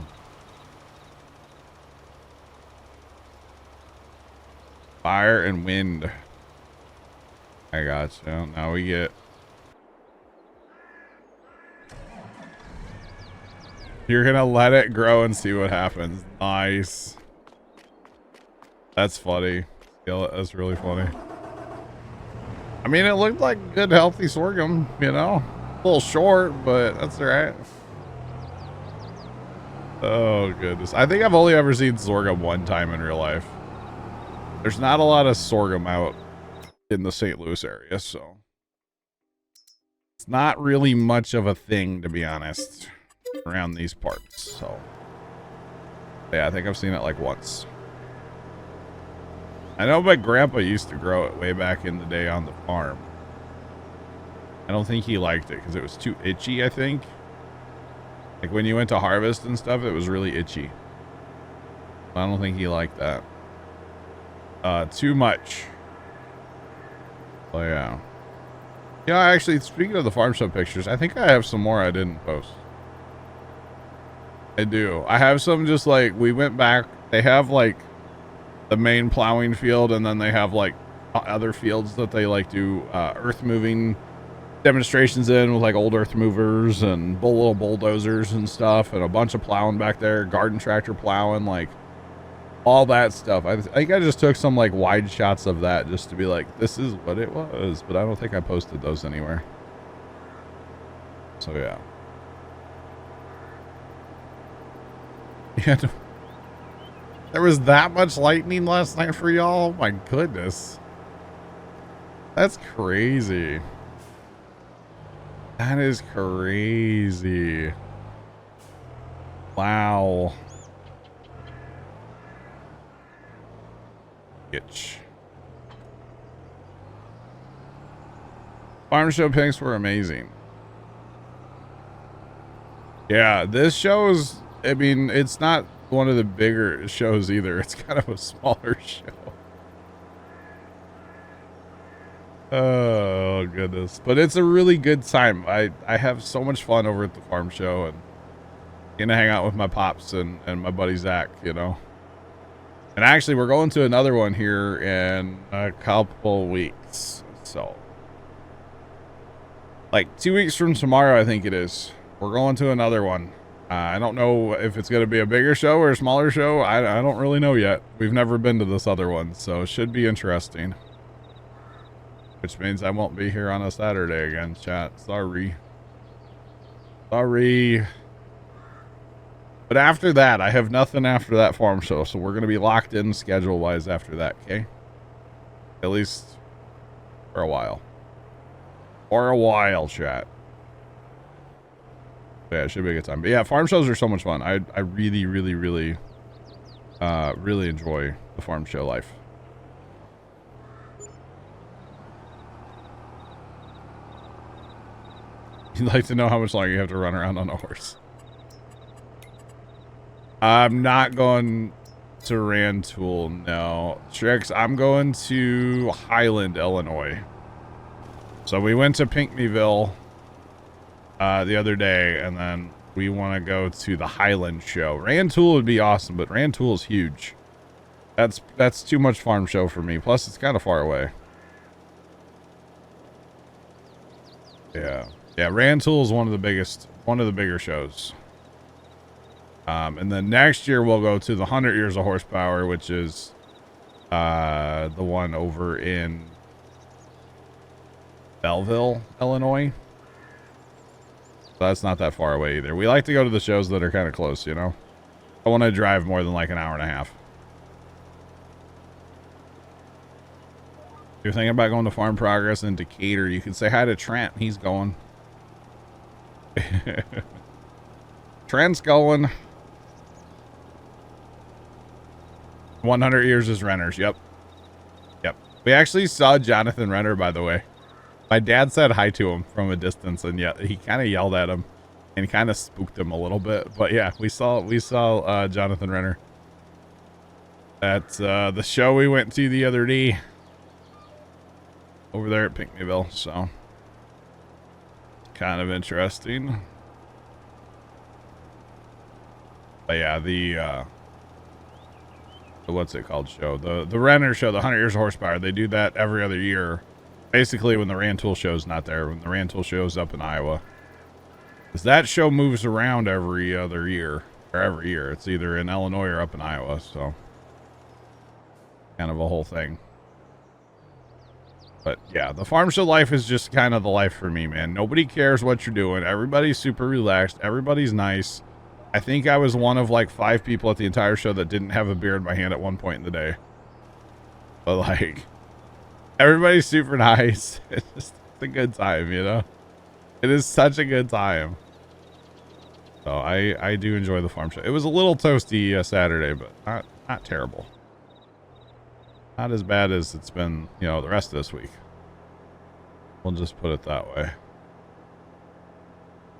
Fire and wind. I gotcha. Now we get... You're gonna let it grow and see what happens. Nice. That's funny. Yeah, that's really funny. I mean, it looked like good, healthy sorghum, you know? A little short, but that's alright. Oh, goodness. I think I've only ever seen sorghum one time in real life. There's not a lot of sorghum out in the St. Louis area, so... It's not really much of a thing, to be honest, around these parts, so... Yeah, I think I've seen it like once. I know my grandpa used to grow it way back in the day on the farm. I don't think he liked it because it was too itchy, I think. Like when you went to harvest and stuff, it was really itchy. I don't think he liked that. Too much. Oh, yeah. Yeah, actually, speaking of the farm show pictures, I think I have some more I didn't post. I do. I have some just like, we went back. They have like the main plowing field, and then they have like other fields that they like do earth moving demonstrations in with like old earth movers and little bulldozers and stuff, and a bunch of plowing back there, garden tractor plowing, like all that stuff. I think I just took some like wide shots of that just to be like, this is what it was, but I don't think I posted those anywhere. So yeah. Yeah. There was that much lightning last night for y'all? Oh my goodness. That's crazy. That is crazy. Wow. Itch. Farm show pics were amazing. Yeah, this show is, I mean, it's not one of the bigger shows either. It's kind of a smaller show. Oh goodness, but it's a really good time. I have so much fun over at the farm show, and gonna hang out with my pops and my buddy Zach, you know. And actually, we're going to another one here in a couple weeks, so like 2 weeks from tomorrow, I think it is. We're going to another one. I don't know if it's going to be a bigger show or a smaller show. I don't really know yet. We've never been to this other one, so it should be interesting. Which means I won't be here on a Saturday again, chat. Sorry. Sorry. But after that, I have nothing after that farm show, so we're going to be locked in schedule-wise after that, okay? At least for a while. For a while, chat. Yeah, it should be a good time. But yeah, farm shows are so much fun. I really, really, really, really enjoy the farm show life. You'd like to know how much longer you have to run around on a horse. I'm not going to Rantoul, no. Shreks, I'm going to Highland, Illinois. So we went to Pinckneyville the other day, and then we want to go to the Highland show. Rantoul would be awesome, but Rantoul is huge. That's too much farm show for me. Plus, it's kind of far away. Yeah. Yeah, Rantoul is one of the bigger shows. And then next year we'll go to the 100 Years of Horsepower, which is the one over in Belleville, Illinois. So that's not that far away either. We like to go to the shows that are kind of close, you know? I want to drive more than like an hour and a half. you're thinking about going to Farm Progress in Decatur, you can say hi to Trent. He's going. Trent's going. 100 years as renters. Yep. Yep. We actually saw Jonathan Renner, by the way. My dad said hi to him from a distance, and yeah, he kind of yelled at him and kind of spooked him a little bit. But yeah, we saw Jonathan Renner at the show we went to the other day over there at Pinckneyville. So kind of interesting. But yeah, the what's it called show? The Renner show, the 100 Years of Horsepower. They do that every other year. Basically when the Rantoul show's not there, when the Rantoul show's up in Iowa. Because that show moves around every other year, or every year. It's either in Illinois or up in Iowa, so kind of a whole thing. But yeah, the farm show life is just kind of the life for me, man. Nobody cares what you're doing. Everybody's super relaxed. Everybody's nice. I think I was one of like 5 people at the entire show that didn't have a beer in my hand at one point in the day. But like, everybody's super nice. It's just a good time, you know? It is such a good time. So I do enjoy the farm show. It was a little toasty Saturday, but not terrible. Not as bad as it's been, you know, the rest of this week. We'll just put it that way.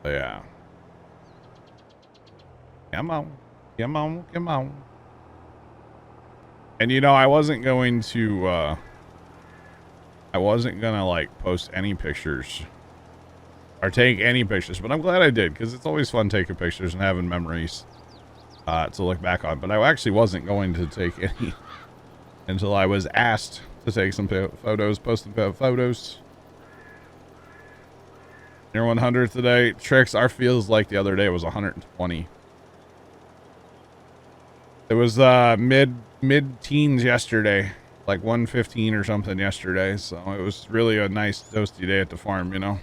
But yeah. Come on. Come on. Come on. And you know, I wasn't going to like post any pictures or take any pictures, but I'm glad I did, because it's always fun taking pictures and having memories to look back on. But I actually wasn't going to take any until I was asked to take some photos, post some photos. Near 100 today. Tricks, our feels like the other day was 120. It was mid-teens yesterday, like 115 or something yesterday. So it was really a nice toasty day at the farm, you know.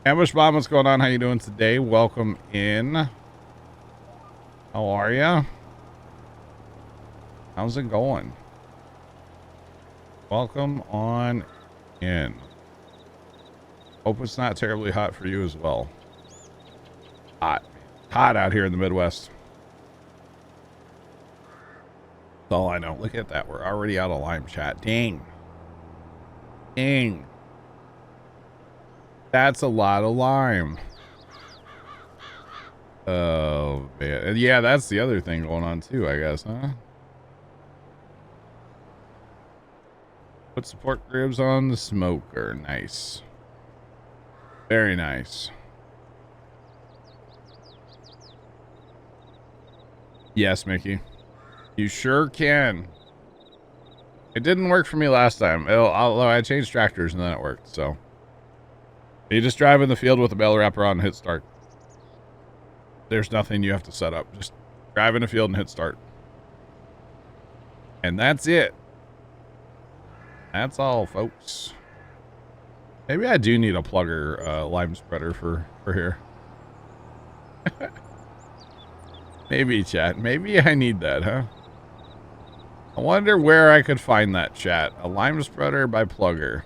Ambush Bomb, what's going on? How you doing today? Welcome in. How are ya? How's it going? Welcome on in. Hope it's not terribly hot for you as well. Hot out here in the Midwest. That's all I know. Look at that. We're already out of lime chat. Dang. That's a lot of lime. Oh, man. And yeah, that's the other thing going on too, I guess, huh? Put some pork ribs on the smoker. Nice. Very nice. Yes, Mickey. You sure can. It didn't work for me last time. Although I changed tractors and then it worked, so. You just drive in the field with the bell wrapper on and hit start. There's nothing you have to set up. Just drive in the field and hit start. And that's it. That's all, folks. Maybe I do need a plugger lime spreader for here. Maybe, chat. Maybe I need that, huh? I wonder where I could find that, chat. A lime spreader by plugger.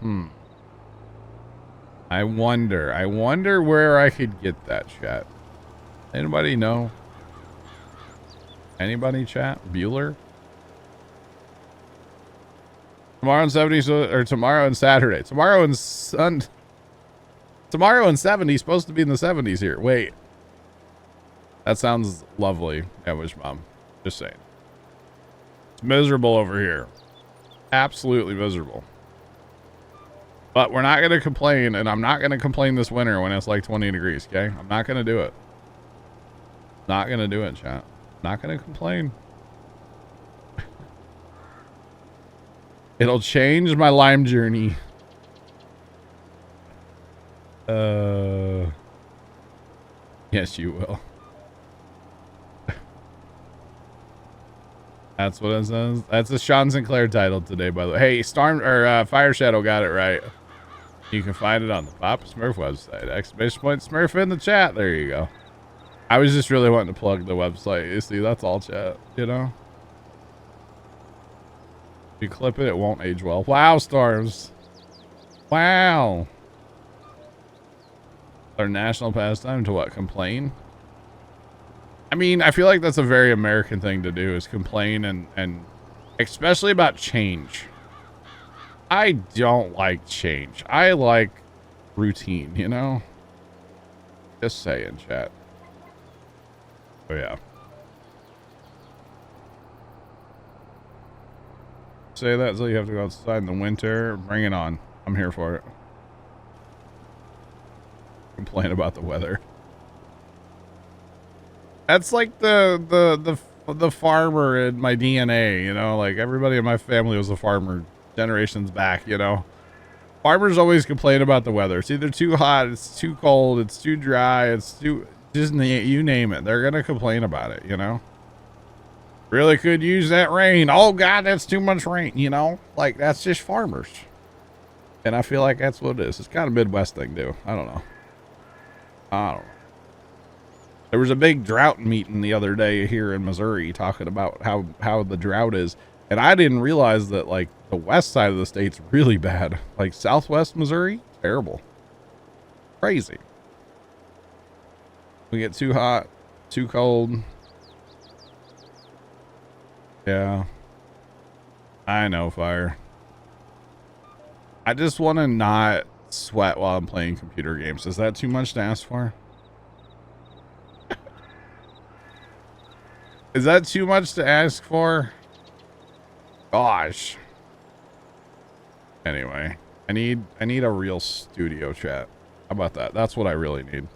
I wonder where I could get that, chat. Anybody know? Anybody, chat? Bueller? Tomorrow and 70s, or tomorrow and Saturday. Tomorrow and 70s, supposed to be in the 70s here. Wait. That sounds lovely, Ambush Mom. Just saying. It's miserable over here. Absolutely miserable. But we're not going to complain, and I'm not going to complain this winter when it's like 20 degrees, okay? I'm not going to do it. Not going to do it, chat. Not going to complain. It'll change my lime journey. Yes, you will. That's what it says. That's a Sean Sinclair title today, by the way. Hey, Fire Shadow got it right. You can find it on the Papa Smurf website. Exclamation point Smurf in the chat. There you go. I was just really wanting to plug the website. You see, that's all chat, you know? If you clip it, it won't age well. Wow, Storms. Wow. Our national pastime to what? Complain? I mean, I feel like that's a very American thing to do, is complain and especially about change. I don't like change. I like routine, you know? Just saying, chat. Oh, yeah. Say that so you have to go outside in the winter. Bring it on. I'm here for it. Complain about the weather. That's like the farmer in my DNA, you know? Like, everybody in my family was a farmer generations back, you know? Farmers always complain about the weather. It's either too hot, it's too cold, it's too dry, it's too... Just you name it. They're going to complain about it, you know? Really could use that rain. Oh, God, that's too much rain, you know? Like, that's just farmers. And I feel like that's what it is. It's kind of a Midwest thing, too. I don't know. There was a big drought meeting the other day here in Missouri talking about how the drought is. And I didn't realize that, like, the west side of the state's really bad. Like, southwest Missouri, terrible. Crazy. We get too hot, too cold. Yeah. I know, Fire. I just want to not sweat while I'm playing computer games. Is that too much to ask for? Is that too much to ask for? Gosh. Anyway, I need a real studio, chat. How about that? That's what I really need.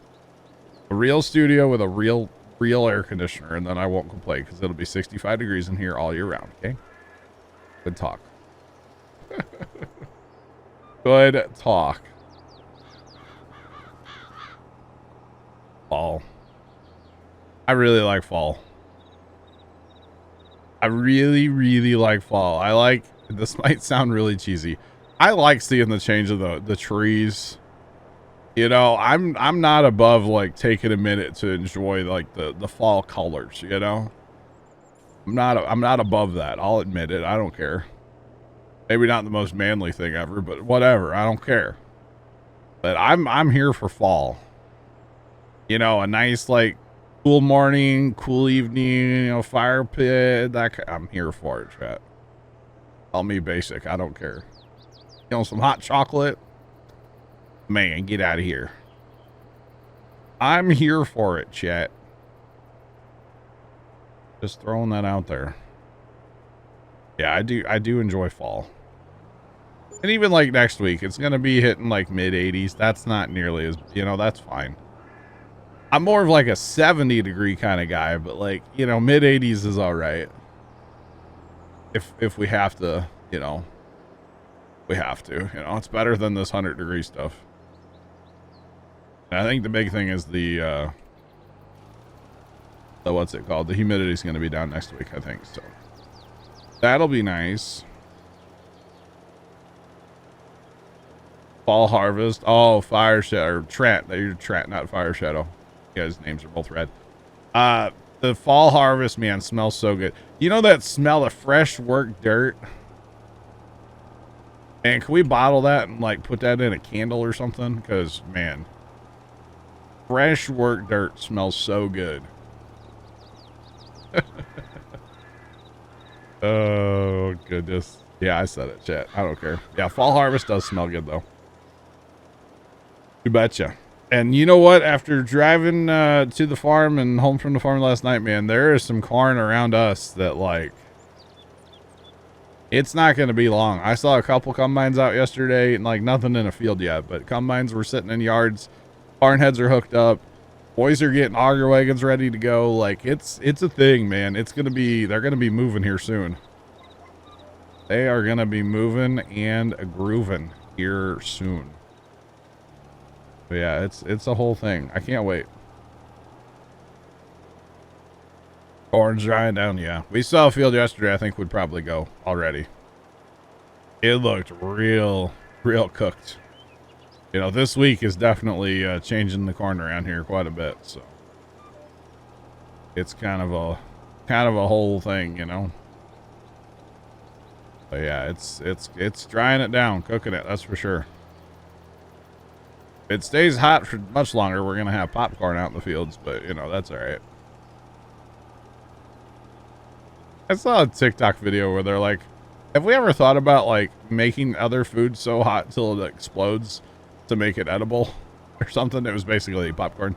A real studio with a real air conditioner, and then I won't complain because it'll be 65 degrees in here all year round, okay? Good talk. Good talk. Fall. I really like fall. I really like fall. I like, this might sound really cheesy. I like seeing the change of the trees. You know, I'm not above like taking a minute to enjoy like the fall colors, you know? I'm not above that. I'll admit it. I don't care. Maybe not the most manly thing ever, but whatever. I don't care. But I'm here for fall. You know, a nice like cool morning, cool evening, you know, fire pit. I'm here for it, chat. Call me basic. I don't care. You know, some hot chocolate. Man, get out of here. I'm here for it, chat. Just throwing that out there. Yeah, I do enjoy fall. And even like next week, it's going to be hitting like mid 80s. That's not nearly as, you know, that's fine. I'm more of like a 70 degree kind of guy, but like, you know, mid 80s is all right. If we have to, you know, we have to, you know, it's better than this 100 degree stuff. And I think the big thing is the what's it called? The humidity is going to be down next week, I think. So that'll be nice. Fall harvest. Oh, Fire Shadow. Trent. You're Trent, not Fire Shadow. You guys' names are both red. The fall harvest, man, smells so good. You know that smell of fresh work dirt? And can we bottle that and like put that in a candle or something? Because, man, fresh work dirt smells so good. Oh, goodness. Yeah, I said it, chat. I don't care. Yeah, fall harvest does smell good, though. You betcha. And you know what? After driving to the farm and home from the farm last night, man, there is some corn around us that, like, it's not going to be long. I saw a couple combines out yesterday, and, like, nothing in a field yet, but combines were sitting in yards. Barn heads are hooked up. Boys are getting auger wagons ready to go. Like, it's a thing, man. It's going to be, they're going to be moving here soon. They are going to be moving and grooving here soon. But yeah, it's a whole thing. I can't wait. Corn's drying down, yeah. We saw a field yesterday I think would probably go already. It looked real cooked. You know, this week is definitely changing the corn around here quite a bit, so it's kind of a whole thing, you know. But yeah, it's drying it down, cooking it, that's for sure. If it stays hot for much longer, we're gonna have popcorn out in the fields, but you know, that's all right. I saw a TikTok video where they're like, have we ever thought about like making other food so hot till it explodes to make it edible or something? It was basically popcorn.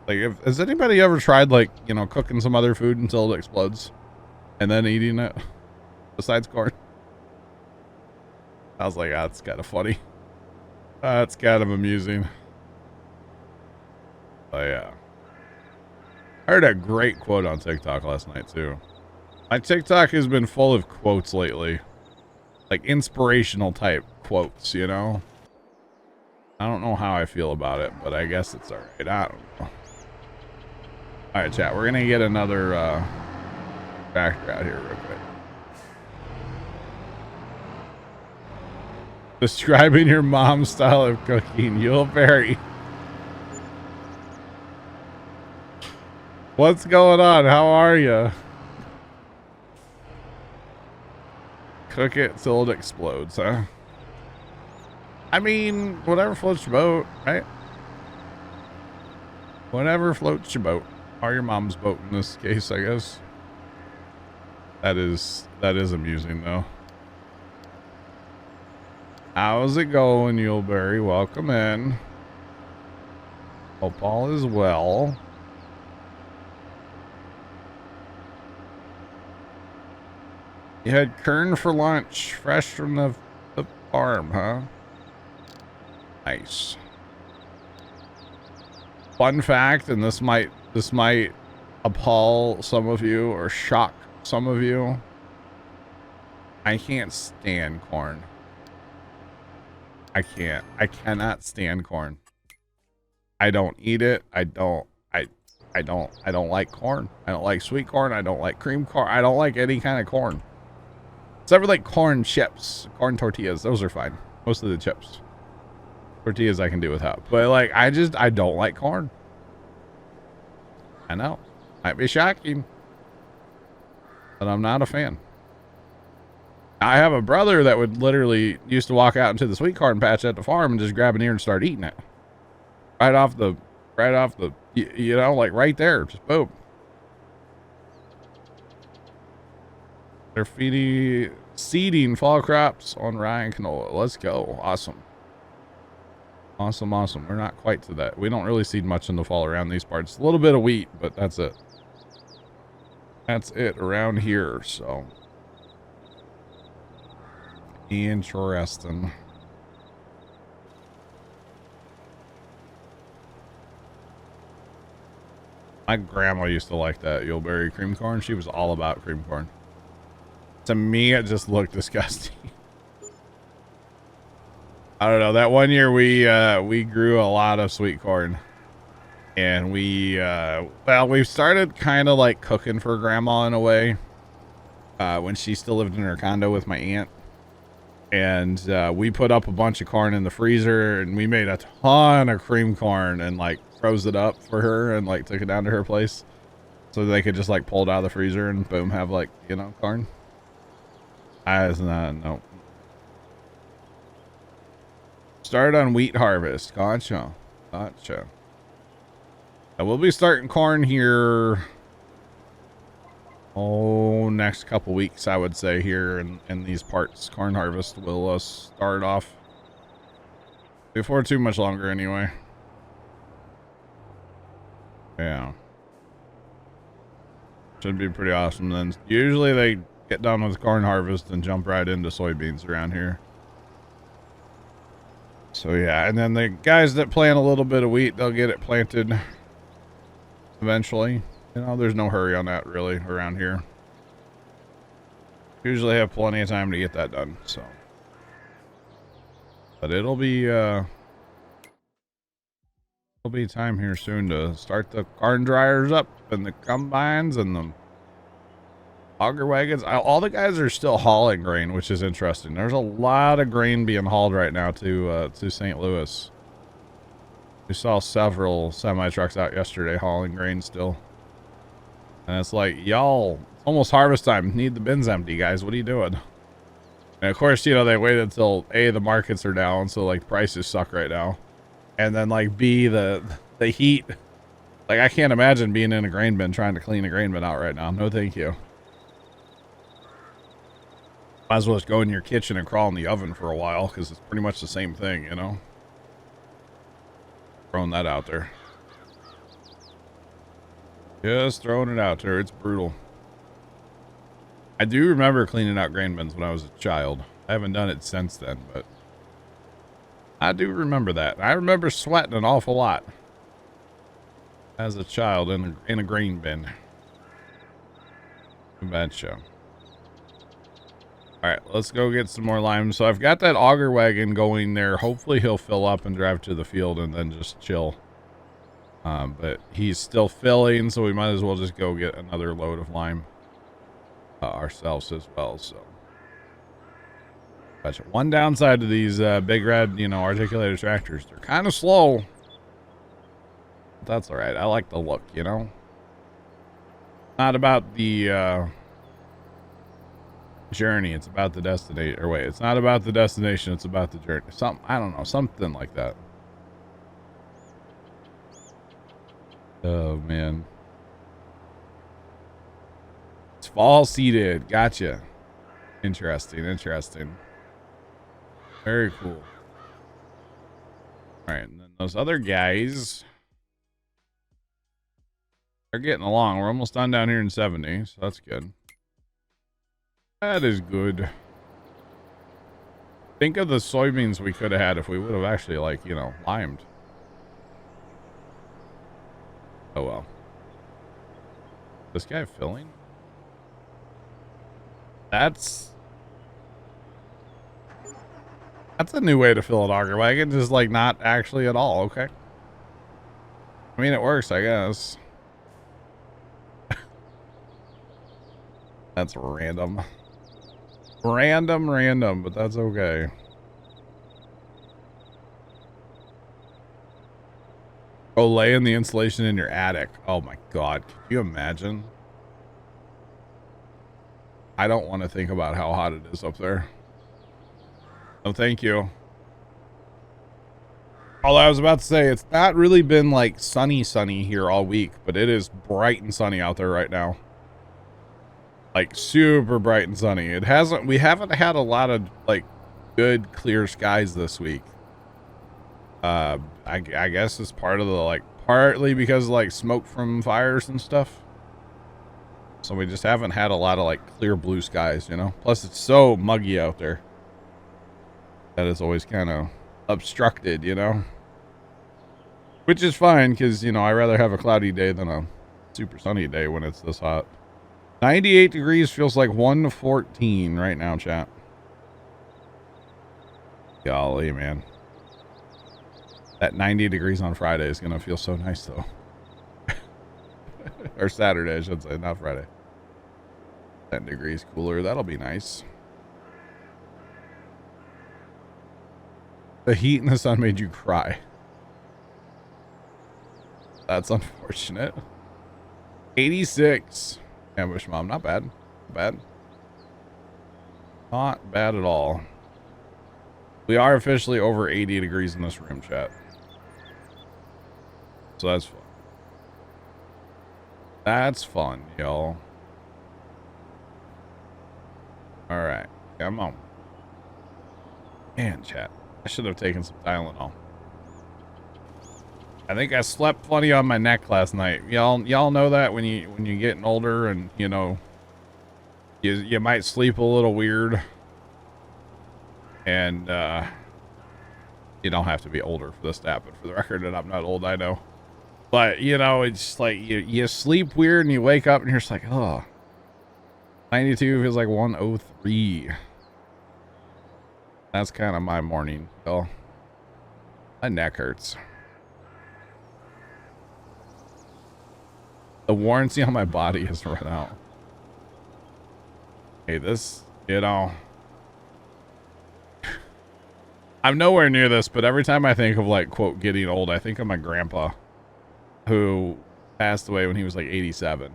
Like, has anybody ever tried like, you know, cooking some other food until it explodes and then eating it besides corn? I was like, ah, that's kind of funny. That's kind of amusing. But yeah. I heard a great quote on TikTok last night too. My TikTok has been full of quotes lately. Like inspirational type quotes, you know? I don't know how I feel about it, but I guess it's alright. I don't know. Alright, chat. We're gonna get another factor out here real quick. Describing your mom's style of cooking. You'll vary. What's going on? How are you? Cook it till it explodes, huh? I mean, whatever floats your boat, right? Whatever floats your boat. Or your mom's boat in this case, I guess. That is amusing though. How's it going, Yuleberry? Welcome in. Hope all is well. You had kern for lunch, fresh from the farm, huh? Nice. Fun fact, and this might appall some of you or shock some of you. I can't stand corn. I cannot stand corn. I don't eat it. I don't like corn. I don't like sweet corn. I don't like cream corn. I don't like any kind of corn. Except for like corn chips, corn tortillas. Those are fine. Most of the chips. Tortillas I can do without. But like, I don't like corn. I know. Might be shocking. But I'm not a fan. I have a brother that would literally used to walk out into the sweet corn patch at the farm and just grab an ear and start eating it. Right off the, you know, like right there. Just boom. They're seeding fall crops on rye and canola. Let's go. Awesome. Awesome, awesome. We're not quite to that. We don't really seed much in the fall around these parts. A little bit of wheat, but that's it. That's it around here, so. Interesting. My grandma used to like that Yuleberry cream corn. She was all about cream corn. To me, it just looked disgusting. I don't know. That one year we grew a lot of sweet corn, and we started kind of like cooking for grandma in a way when she still lived in her condo with my aunt, and we put up a bunch of corn in the freezer, and we made a ton of cream corn and like froze it up for her and like took it down to her place so they could just like pull it out of the freezer and boom, have like, you know, corn. No. Start on wheat harvest. Gotcha. Gotcha. I will be starting corn here. Oh, next couple weeks, I would say, here in these parts. Corn harvest will start off before too much longer anyway. Yeah. Should be pretty awesome then. Usually they get done with corn harvest and jump right into soybeans around here. So yeah, and then the guys that plant a little bit of wheat, they'll get it planted eventually. You know, there's no hurry on that really around here. Usually have plenty of time to get that done, so. But it'll be time here soon to start the corn dryers up and the combines and the auger wagons. All the guys are still hauling grain, which is interesting. There's a lot of grain being hauled right now to St. Louis. We saw several semi trucks out yesterday hauling grain still. And it's like, y'all, it's almost harvest time. Need the bins empty, guys. What are you doing? And of course, you know, they waited until the markets are down, so like prices suck right now. And then like B, the heat. Like I can't imagine being in a grain bin trying to clean a grain bin out right now. No, thank you. Might as well just go in your kitchen and crawl in the oven for a while because it's pretty much the same thing, you know? Throwing that out there. Just throwing it out there. It's brutal. I do remember cleaning out grain bins when I was a child. I haven't done it since then, but I do remember that. I remember sweating an awful lot as a child in a grain bin. Bad show. All right, let's go get some more lime. So I've got that auger wagon going there. Hopefully he'll fill up and drive to the field and then just chill. But he's still filling, so we might as well just go get another load of lime ourselves as well. So, gotcha. One downside to these big red, articulated tractors, they're kind of slow. But that's all right. I like the look, Not about the journey, it's about the destination. Or wait, it's not about the destination, it's about the journey. I don't know, something like that. Oh man, it's fall seeded. Gotcha. Interesting. Very cool. All right, and then those other guys, they're getting along. We're almost done down here in 70, so that's good. That is good. Think of the soybeans we could have had if we would have actually, limed. Oh well. This guy filling? That's a new way to fill an auger wagon, just not actually at all. Okay. I mean, it works, I guess. That's random. Random, but that's okay. Oh, laying the insulation in your attic. Oh my God. Can you imagine? I don't want to think about how hot it is up there. No, thank you. Although I was about to say, it's not really been sunny here all week, but it is bright and sunny out there right now. Super bright and sunny. We haven't had a lot of good clear skies this week. I guess it's part of the partly because smoke from fires and stuff. So we just haven't had a lot of clear blue skies, Plus it's so muggy out there that it's always kind of obstructed, Which is fine because, I rather have a cloudy day than a super sunny day when it's this hot. 98 degrees feels like 114 right now, chat. Golly, man. That 90 degrees on Friday is going to feel so nice, though. Or Saturday, I should say, not Friday. 10 degrees cooler. That'll be nice. The heat and the sun made you cry. That's unfortunate. 86. Ambush mom. Not bad. Not bad at all. We are officially over 80 degrees in this room, chat. So that's fun. That's fun, y'all. All right. Come on. Man, chat. I should have taken some Tylenol. I think I slept funny on my neck last night. Y'all know that when you're getting older and, you might sleep a little weird. And, you don't have to be older for this to happen, for the record, and I'm not old, I know. But, it's you sleep weird and you wake up and you're just oh. 92 feels like 103. That's kind of my morning, y'all. My neck hurts. The warranty on my body has run out. Hey, this, I'm nowhere near this, but every time I think of quote, getting old, I think of my grandpa who passed away when he was 87.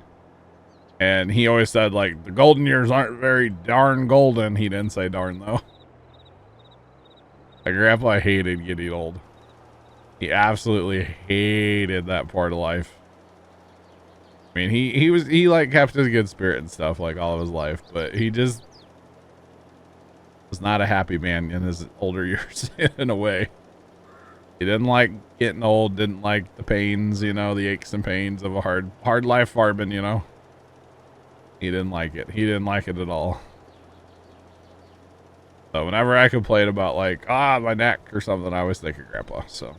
And he always said the golden years aren't very darn golden. He didn't say darn though. My grandpa hated getting old. He absolutely hated that part of life. I mean, he like kept his good spirit and stuff like all of his life, but he just was not a happy man in his older years in a way. He didn't like getting old, didn't like the pains, you know, the aches and pains of a hard life farming, you know. He didn't like it. He didn't like it at all. So whenever I complain about like, my neck or something, I always think of Grandpa. So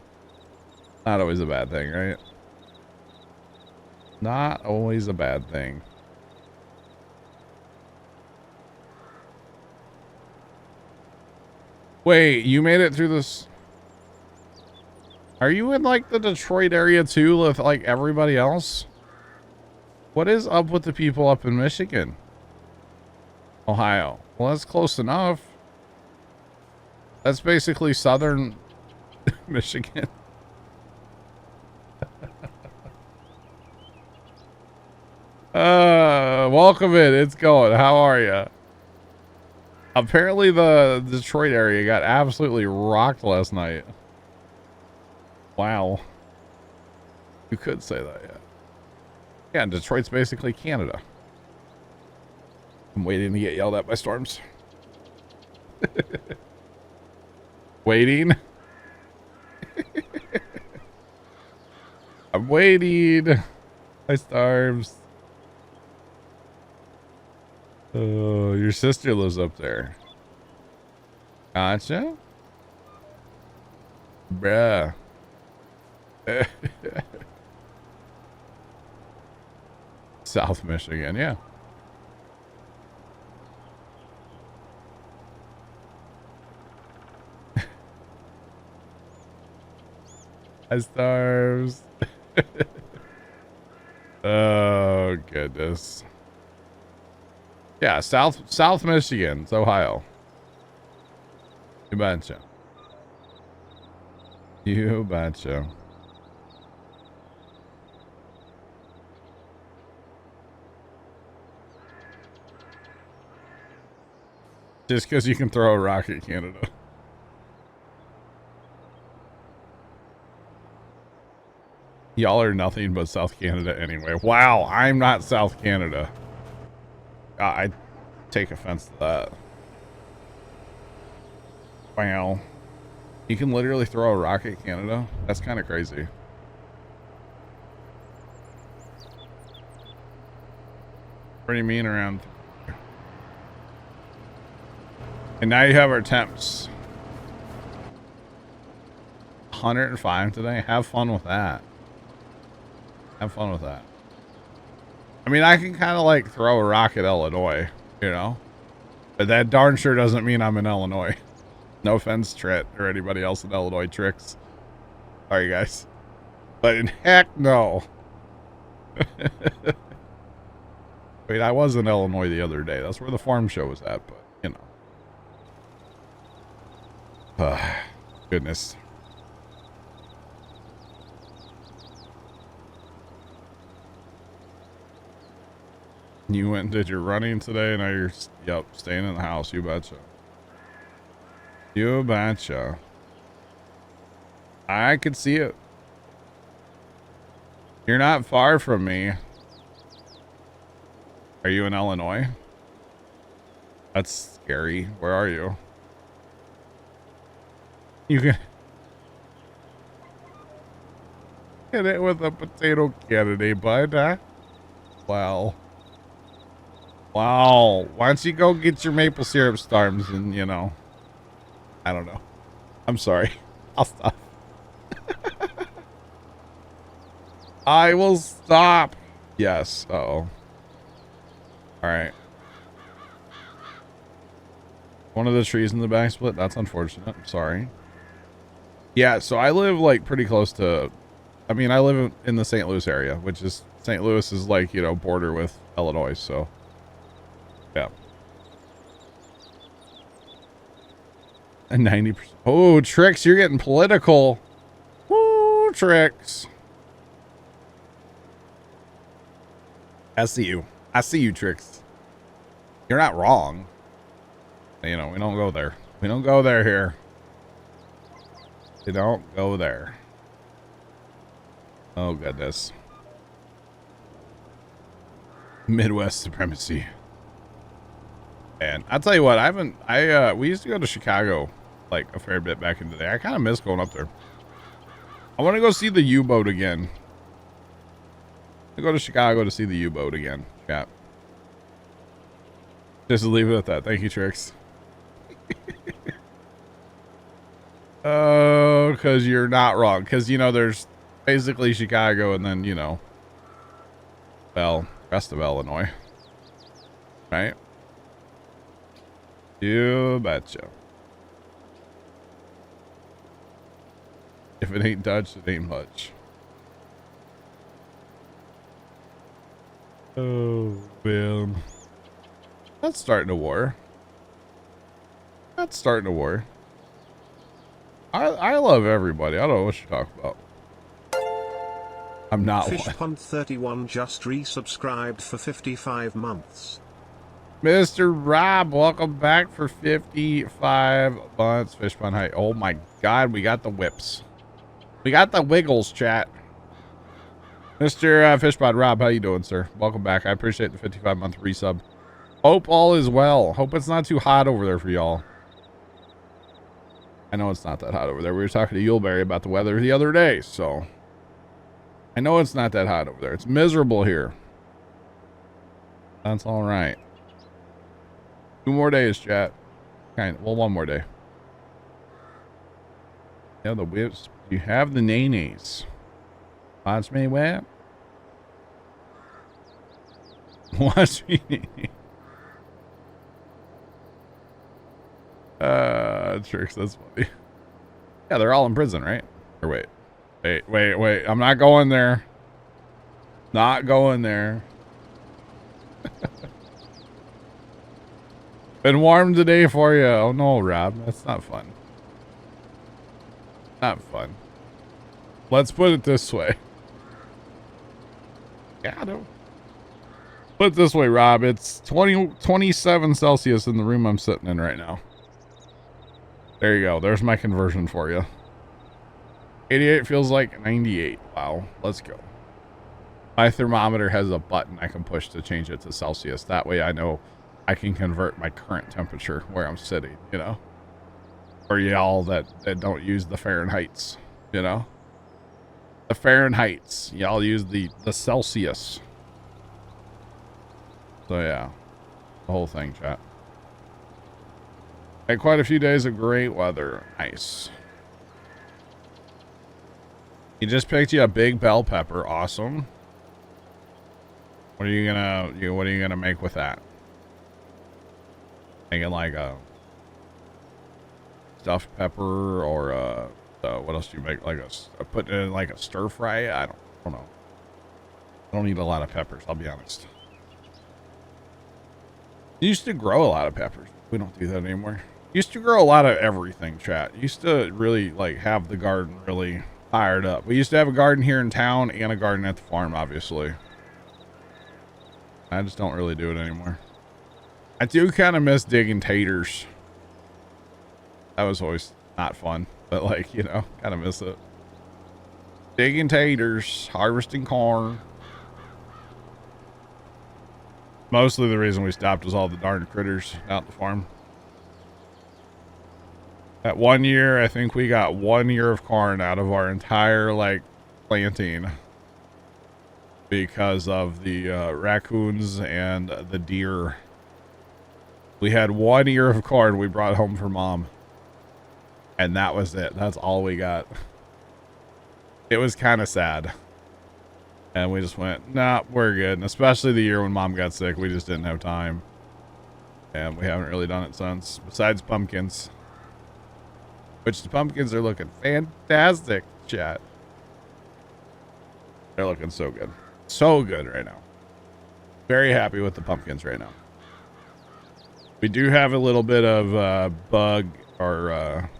not always a bad thing, right? Not always a bad thing. Wait, you made it through this? Are you in like the Detroit area too with like everybody else? What is up with the people up in Michigan? Ohio. Well, that's close enough. That's basically southern Michigan. Welcome in. It's going. How are you? Apparently the Detroit area got absolutely rocked last night. Wow. You could say that, yeah. Yeah, Detroit's basically Canada. I'm waiting to get yelled at by storms. Waiting. I'm waiting. Hi, Storms. Oh, your sister lives up there. Gotcha. Bruh. South Michigan, yeah. Hi, Stars. Oh, goodness. Yeah, South Michigan. It's Ohio. You betcha. You betcha. Just because you can throw a rock at Canada. Y'all are nothing but South Canada anyway. Wow, I'm not South Canada. I take offense to that. Wow. You can literally throw a rock at Canada? That's kind of crazy. Pretty mean around. And now you have our temps. 105 today. Have fun with that. Have fun with that. I mean, I can kind of like throw a rock at Illinois, you know? But that darn sure doesn't mean I'm in Illinois. No offense, Trit, or anybody else in Illinois tricks. Sorry, guys. But in heck, no. Wait, I was in Illinois the other day. That's where the farm show was at, but, you know. Goodness. You went and did your running today, and now you're, yep, staying in the house. You betcha. You betcha. I could see it. You're not far from me. Are you in Illinois? That's scary. Where are you? You can hit it with a potato cannon, bud, huh? Wow. Wow. Why don't you go get your maple syrup, Storms, and, you know, I don't know. I'm sorry. I'll stop. I will stop. Yes. Uh-oh. All right. One of the trees in the back split. That's unfortunate. I'm sorry. Yeah, so I live like pretty close to, I mean, I live in the St. Louis area, which is, St. Louis is like, you know, border with Illinois, so yeah. And 90%. Oh, Tricks, you're getting political. Woo, Tricks. I see you. I see you, Tricks. You're not wrong. You know, we don't go there. We don't go there here. We don't go there. Oh, goodness. Midwest supremacy. And I'll tell you what, we used to go to Chicago like a fair bit back in the day. I kind of miss going up there. I want to go see the U-boat again. I go to Chicago to see the U-boat again. Chat. Just leave it at that. Thank you, Trix. Oh, because you're not wrong. Because, you know, there's basically Chicago and then, you know, well, rest of Illinois. Right? You betcha. If it ain't Dutch, it ain't much. Oh, man. That's starting a war. That's starting a war. I love everybody. I don't know what you're talking about. I'm not one. Fishpond31 just resubscribed for 55 months. Mr. Rob, welcome back for 55 months. Fishpond High. Oh my God, we got the whips. We got the wiggles, chat. Mr. Fishpond Rob, how you doing, sir? Welcome back. I appreciate the 55-month resub. Hope all is well. Hope it's not too hot over there for y'all. I know it's not that hot over there. We were talking to Yuleberry about the weather the other day, so I know it's not that hot over there. It's miserable here. That's all right. 2 more days, chat. Well, 1 more day. Yeah, the whips. You have the nays. Watch me whip. Watch me. Tricks, that's funny. Yeah, they're all in prison, right? Or wait. I'm not going there. Not going there. Been warm today for you. Oh no, Rob. That's not fun. Not fun. Let's put it this way. Got him. Put it this way, Rob. It's 27 Celsius in the room I'm sitting in right now. There you go. There's my conversion for you. 88 feels like 98. Wow. Let's go. My thermometer has a button I can push to change it to Celsius. That way I know I can convert my current temperature where I'm sitting, you know? For y'all that don't use the Fahrenheits, you know? The Fahrenheits. Y'all use the Celsius. So yeah. The whole thing, chat. Had quite a few days of great weather. Nice. You just picked you a big bell pepper. Awesome. What are you gonna make with that? Making like a stuffed pepper or what else do you make? Like put it in like a stir fry? I don't know. I don't eat a lot of peppers, I'll be honest. Used to grow a lot of peppers. We don't do that anymore. Used to grow a lot of everything, chat. Used to really like have the garden really fired up. We used to have a garden here in town and a garden at the farm, obviously. I just don't really do it anymore. I do kind of miss digging taters. That was always not fun, but like, you know, kind of miss it. Digging taters, harvesting corn. Mostly the reason we stopped was all the darn critters out the farm. That 1 year, I think we got 1 year of corn out of our entire, like, planting. Because of the raccoons and the deer. We had 1 year of corn we brought home for Mom. And that was it. That's all we got. It was kind of sad. And we just went, nah, we're good. And especially the year when Mom got sick, we just didn't have time. And we haven't really done it since. Besides pumpkins. Which the pumpkins are looking fantastic, chat. They're looking so good. So good right now. Very happy with the pumpkins right now. We do have a little bit of bug or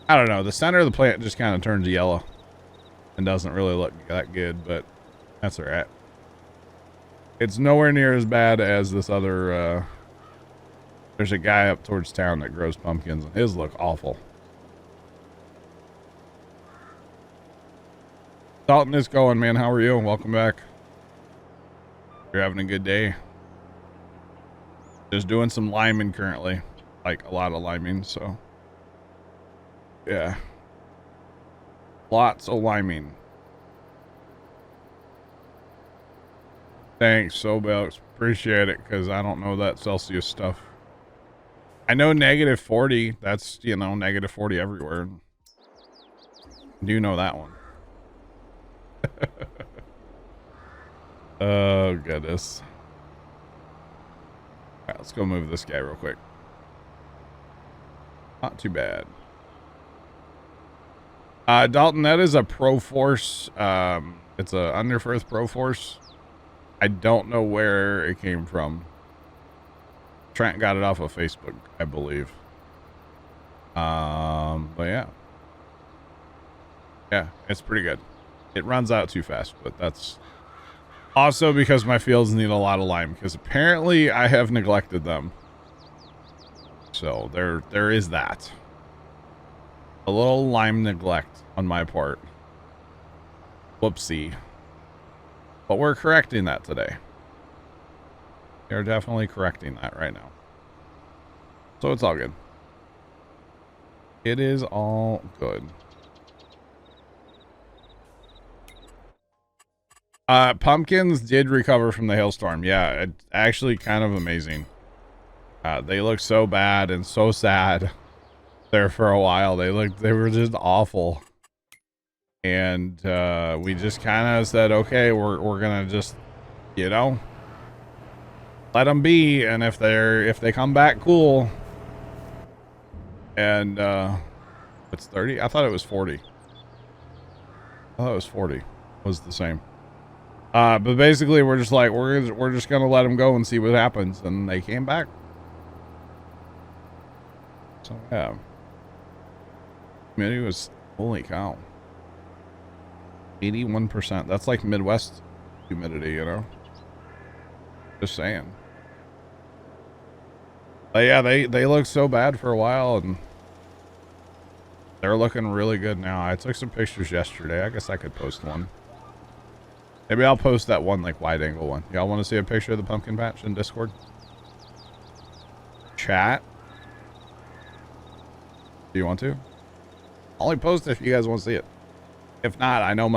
I don't know. The center of the plant just kind of turns yellow and doesn't really look that good, but that's all right. It's nowhere near as bad as this other there's a guy up towards town that grows pumpkins and his look awful. Dalton is going, man. How are you? Welcome back. You're having a good day. Just doing some liming currently. Like a lot of liming, so. Yeah. Lots of liming. Thanks, Sobex. Appreciate it, because I don't know that Celsius stuff. I know -40. That's, you know, -40 everywhere. Do know that one. Oh, goodness. All right, let's go move this guy real quick. Not too bad. Dalton, that is a Pro Force. It's a Underfirth Pro Force. I don't know where it came from. Trent got it off of Facebook, I believe. But yeah. Yeah, it's pretty good. It runs out too fast, but that's also because my fields need a lot of lime, because apparently I have neglected them. So there is that. A little lime neglect on my part. Whoopsie. But we're correcting that today. We're definitely correcting that right now. So it's all good. It is all good. Pumpkins did recover from the hailstorm. Yeah, it's actually kind of amazing. They looked so bad and so sad there for a while. They were just awful. And we just kind of said, okay, we're gonna just, you know, let them be, and if they come back, cool. And it's 30. I thought it was 40. I thought it was 40. Was the same. But basically, we're just like we're just gonna let them go and see what happens, and they came back. So yeah, humidity was, holy cow, 81%. That's like Midwest humidity, you know. Just saying. But yeah, they looked so bad for a while, and they're looking really good now. I took some pictures yesterday. I guess I could post one. Maybe I'll post that one, like, wide angle one. Y'all want to see a picture of the pumpkin patch in Discord? Chat? Do you want to? I'll only post it if you guys want to see it. If not, I know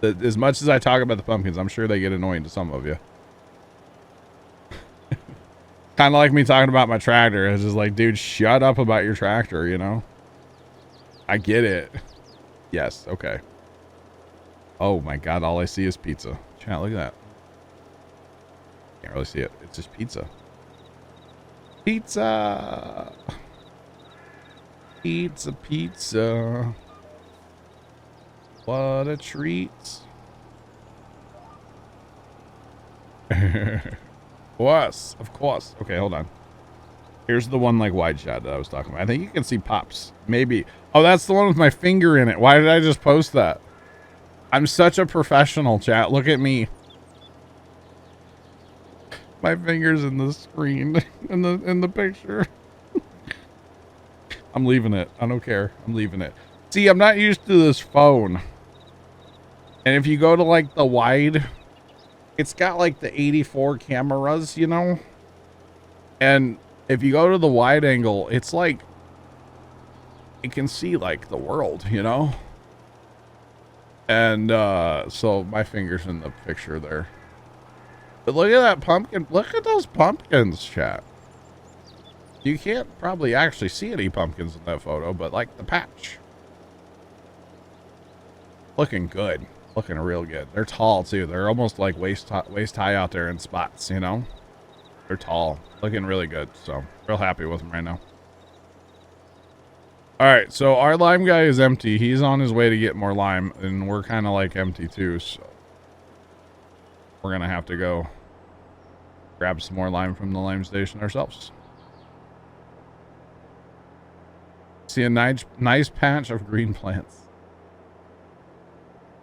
as much as I talk about the pumpkins, I'm sure they get annoying to some of you. Kind of like me talking about my tractor. It's just like, dude, shut up about your tractor, you know? I get it. Yes, okay. Oh my god, all I see is pizza. Chat, look at that. Can't really see it. It's just pizza. Pizza! Pizza, pizza. What a treat. Of course. Okay, hold on. Here's the one, like, wide shot that I was talking about. I think you can see pops. Maybe. Oh, that's the one with my finger in it. Why did I just post that? I'm such a professional, chat. Look at me. My finger's in the screen, in the picture. I'm leaving it. I don't care. I'm leaving it. See, I'm not used to this phone. And if you go to, like, the wide, it's got, like, the 84 cameras, you know? And if you go to the wide angle, it's like, it can see, like, the world, you know? And so my finger's in the picture there. But look at that pumpkin. Look at those pumpkins, chat. You can't probably actually see any pumpkins in that photo, but like the patch. Looking good. Looking real good. They're tall too. They're almost like waist high out there in spots, you know? They're tall. Looking really good. So real happy with them right now. All right, so our lime guy is empty. He's on his way to get more lime, and we're kind of like empty too, so we're gonna have to go grab some more lime from the lime station ourselves. See a nice patch of green plants.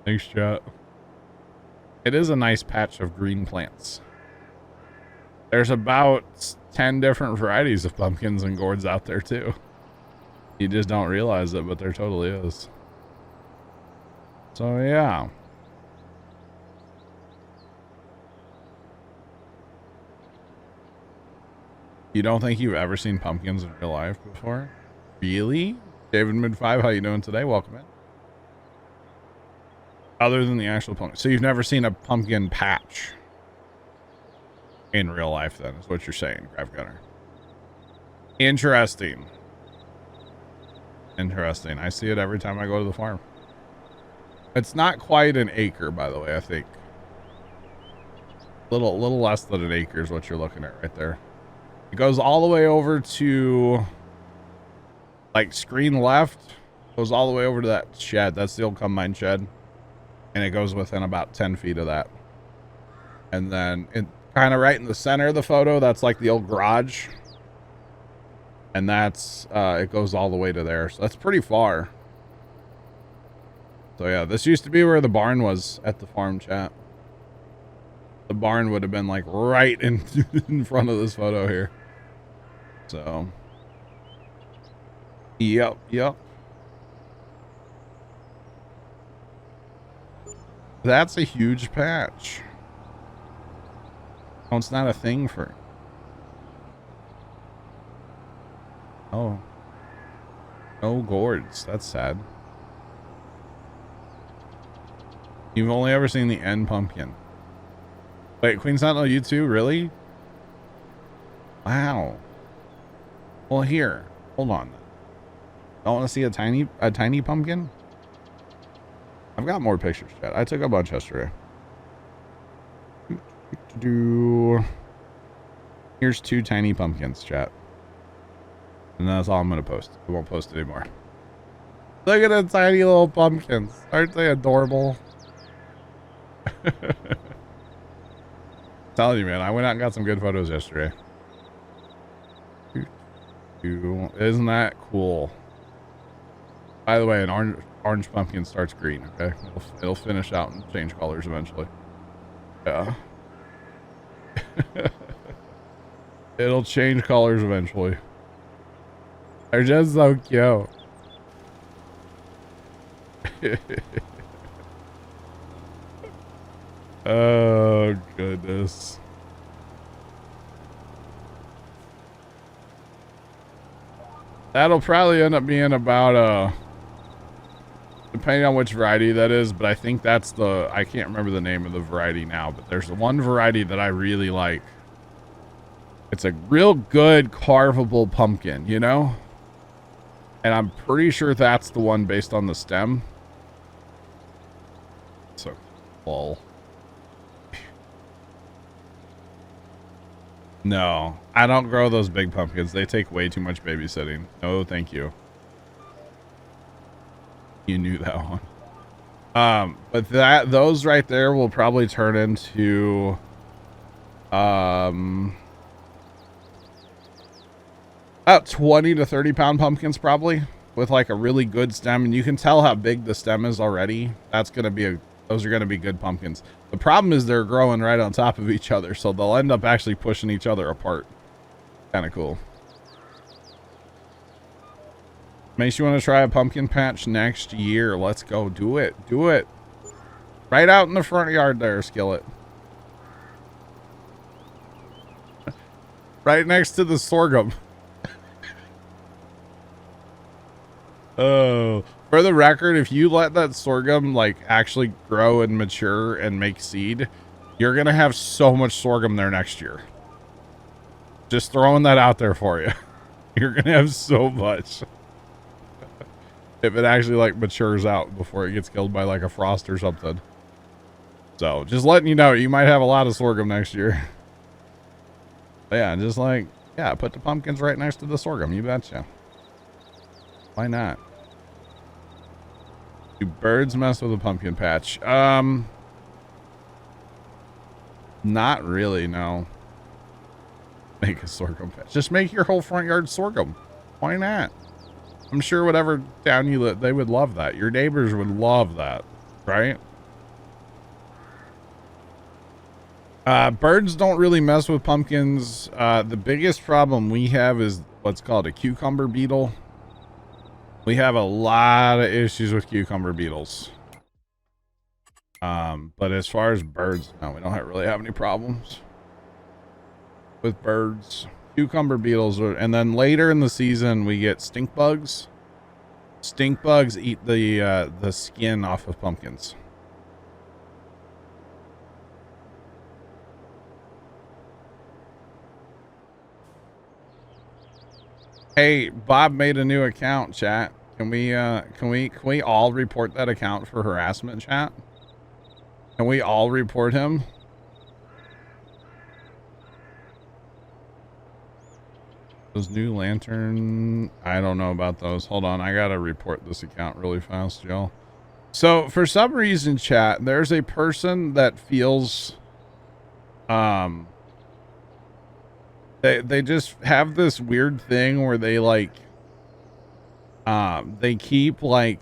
Thanks, chat. It is a nice patch of green plants. There's about 10 different varieties of pumpkins and gourds out there too. You just don't realize it, but there totally is. So yeah. You don't think you've ever seen pumpkins in real life before? Really? David Mid5, how you doing today? Welcome in. Other than the actual pumpkin. So you've never seen a pumpkin patch in real life then, is what you're saying, Grave Gunner. Interesting. Interesting. I see it every time I go to the farm. It's not quite an acre, by the way, I think. Little less than an acre is what you're looking at right there. It goes all the way over to, like, screen left. Goes all the way over to that shed. That's the old combine shed. And it goes within about 10 feet of that. And then it kind of right in the center of the photo, that's like the old garage. And that's, it goes all the way to there. So that's pretty far. So yeah, this used to be where the barn was at the farm, chat. The barn would have been like right in front of this photo here. So, yep. That's a huge patch. Oh, it's not a thing for... Oh. No gourds. That's sad. You've only ever seen the end pumpkin. Wait, Queen Sentinel, you too? Really? Wow. Well, here. Hold on. I want to see a tiny pumpkin? I've got more pictures, chat. I took a bunch yesterday. Here's 2 tiny pumpkins, chat. And that's all I'm going to post. I won't post anymore. Look at the tiny little pumpkins. Aren't they adorable? Telling you, man, I went out and got some good photos yesterday. Isn't that cool? By the way, an orange pumpkin starts green, okay? It'll finish out and change colors eventually. Yeah. It'll change colors eventually. They're just so cute. Oh, goodness. That'll probably end up being about, depending on which variety that is, but I think that's the, I can't remember the name of the variety now, but there's the one variety that I really like. It's a real good carvable pumpkin, you know? And I'm pretty sure that's the one based on the stem. So, lol. No, I don't grow those big pumpkins. They take way too much babysitting. No, thank you. You knew that one. But those right there will probably turn into, about 20 to 30 pound pumpkins probably, with like a really good stem, and you can tell how big the stem is already. That's going to be those are going to be good pumpkins. The problem is they're growing right on top of each other, so they'll end up actually pushing each other apart. Kind of cool. Makes you want to try a pumpkin patch next year. Let's go. Do it. Do it. Right out in the front yard there, Skillet. Right next to the sorghum. Oh, for the record, if you let that sorghum like actually grow and mature and make seed, you're going to have so much sorghum there next year. Just throwing that out there for you. You're going to have so much. If it actually like matures out before it gets killed by like a frost or something. So just letting you know, you might have a lot of sorghum next year. But yeah, just like, yeah, put the pumpkins right next to the sorghum. You betcha. Why not? Do birds mess with a pumpkin patch? Not really, no. Make a sorghum patch. Just make your whole front yard sorghum. Why not? I'm sure whatever town you live, they would love that. Your neighbors would love that, right? Birds don't really mess with pumpkins. The biggest problem we have is what's called a cucumber beetle. We have a lot of issues with cucumber beetles. But as far as birds, no, we don't really have any problems with birds. cucumber beetles, and then later in the season we get stink bugs. Stink bugs eat the skin off of pumpkins. Hey, Bob made a new account, chat. Can we all report that account for harassment, chat? Can we all report him? Those new lantern, I don't know about those. Hold on, I gotta report this account really fast, y'all. So for some reason, chat, there's a person that feels they just have this weird thing where they like they keep like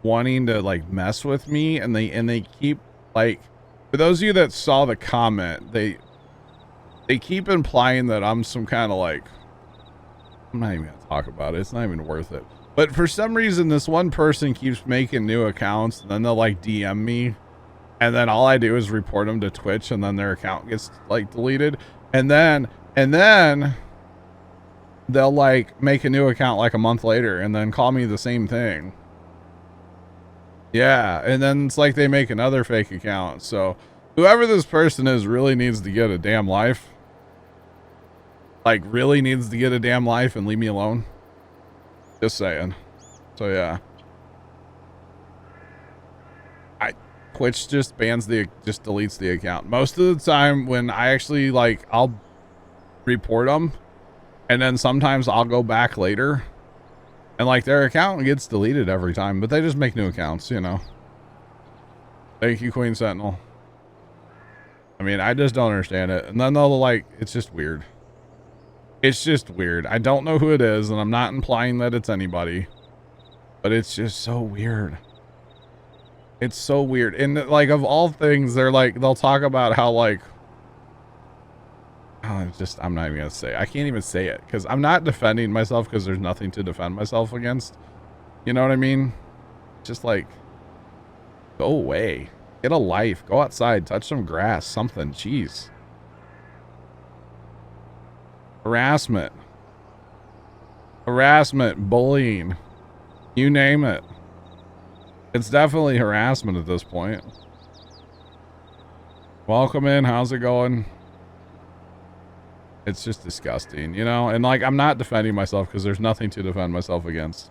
wanting to like mess with me, and they keep like, for those of you that saw the comment, they keep implying that I'm some kind of like, I'm not even gonna talk about it, it's not even worth it. But for some reason this one person keeps making new accounts, and then they'll like DM me, and then all I do is report them to Twitch, and then their account gets like deleted, and then they'll like make a new account like a month later and then call me the same thing. Yeah, and then it's like they make another fake account. So whoever this person is really needs to get a damn life. Like really needs to get a damn life and leave me alone. Just saying. So yeah. Twitch just deletes the account. Most of the time when I actually like, I'll report them, and then sometimes I'll go back later and like their account gets deleted every time, but they just make new accounts, you know. Thank you, Queen Sentinel. I mean, I just don't understand it. And then they'll like, it's just weird. It's just weird. I don't know who it is, and I'm not implying that it's anybody, but it's just so weird. It's so weird. And like, of all things, they're like, they'll talk about how like, oh, I'm not even gonna say, I can't even say it because I'm not defending myself, because there's nothing to defend myself against. You know what I mean? Just like, go away, get a life, go outside, touch some grass, something. Jeez. Harassment, bullying, you name it. It's definitely harassment at this point. Welcome in. How's it going? It's just disgusting, you know? And like, I'm not defending myself because there's nothing to defend myself against.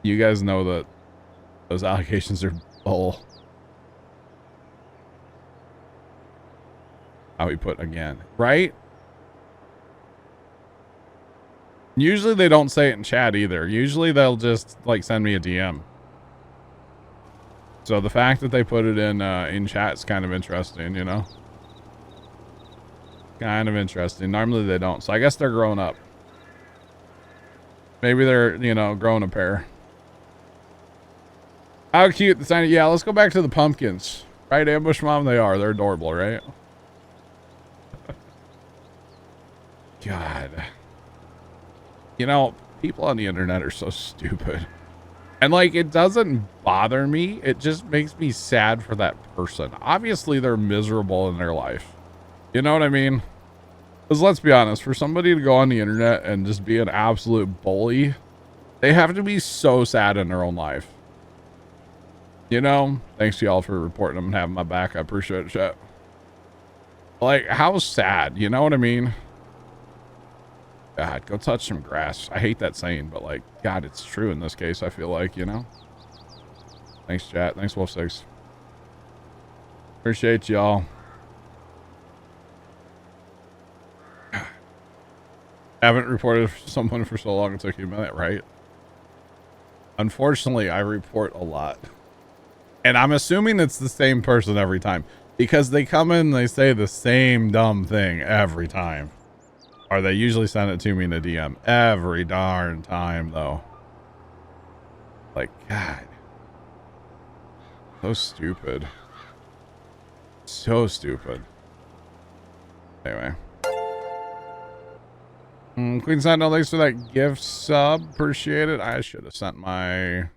You guys know that those allegations are bull. How we put again, right? Usually they don't say it in chat either. Usually they'll just like send me a DM. So the fact that they put it in chat is kind of interesting, you know? Kind of interesting. Normally they don't. So I guess they're growing up. Maybe they're, you know, growing a pair. How cute the tiny. Yeah, let's go back to the pumpkins. Right, Ambush Mom? They are. They're adorable, right? God. You know, people on the internet are so stupid. And like, it doesn't bother me. It just makes me sad for that person. Obviously, they're miserable in their life. You know what I mean? Because let's be honest, for somebody to go on the internet and just be an absolute bully, they have to be so sad in their own life. You know? Thanks to y'all for reporting them and having my back. I appreciate it, chat. Like, how sad? You know what I mean? God, go touch some grass. I hate that saying, but like, God, it's true in this case, I feel like, you know? Thanks, chat. Thanks, Wolf6. Appreciate y'all. Haven't reported someone for so long it took you a minute, right? Unfortunately, I report a lot. And I'm assuming it's the same person every time, because they come in and they say the same dumb thing every time. Or they usually send it to me in a DM every darn time, though. Like, God. So stupid. So stupid. Anyway. Queen Sentinel, thanks for that gift sub. Appreciate it. I should have sent my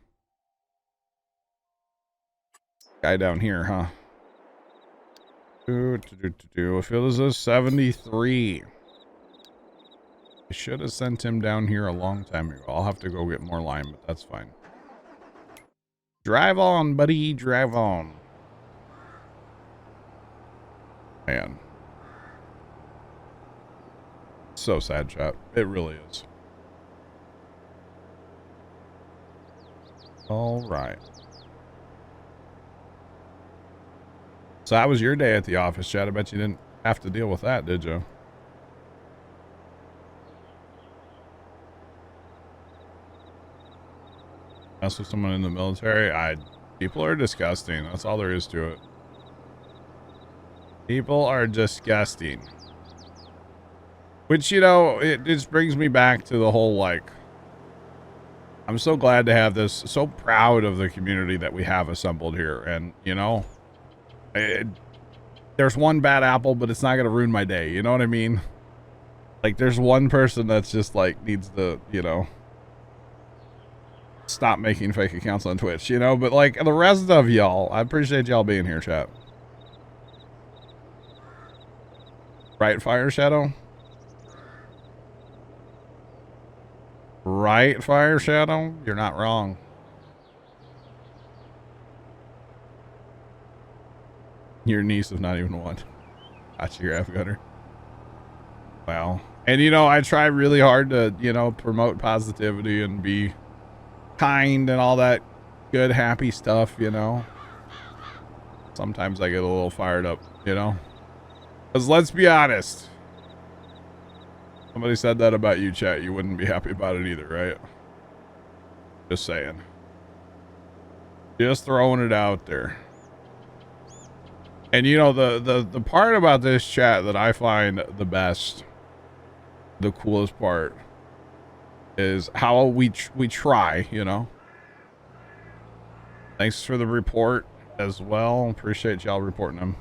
guy down here, huh? I feel this is 73. I should have sent him down here a long time ago. I'll have to go get more lime, but that's fine. Drive on, buddy. Drive on. Man. So sad, chat. It really is. All right. So that was your day at the office, chat. I bet you didn't have to deal with that, did you? Mess with someone in the military? People are disgusting. That's all there is to it. People are disgusting. Which, you know, it just brings me back to the whole, like, I'm so glad to have this, so proud of the community that we have assembled here. And, you know, there's one bad apple, but it's not going to ruin my day. You know what I mean? Like, there's one person that's just, like, needs to, you know, stop making fake accounts on Twitch, you know? But, like, the rest of y'all, I appreciate y'all being here, chat. Right, Fire Shadow? Right, Fire Shadow? You're not wrong. Your niece is not even one. Gotcha, your F-gunner. Wow. And, you know, I try really hard to, you know, promote positivity and be kind and all that good, happy stuff, you know. Sometimes I get a little fired up, you know. Because let's be honest. Somebody said that about you, chat. You wouldn't be happy about it either, right? Just saying. Just throwing it out there. And you know, the part about this chat that I find the best, the coolest part, is how we try, you know. Thanks for the report as well. Appreciate y'all reporting them.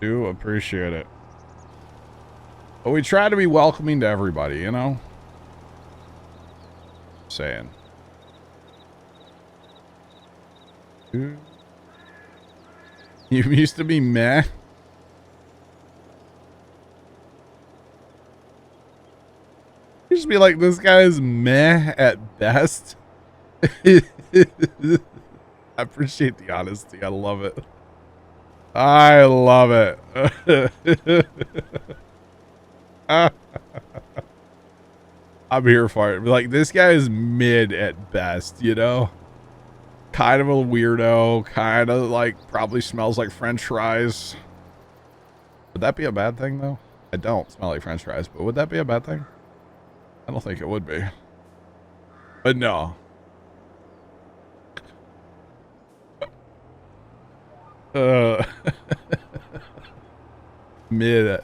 Do appreciate it. But we try to be welcoming to everybody, you know? Saying. You used to be meh. You just be like, this guy is meh at best. I appreciate the honesty. I love it. I love it. I'm here for it. Like, this guy is mid at best, you know? Kind of a weirdo. Kind of like, probably smells like French fries. Would that be a bad thing, though? I don't smell like French fries, but would that be a bad thing? I don't think it would be. But no. Meh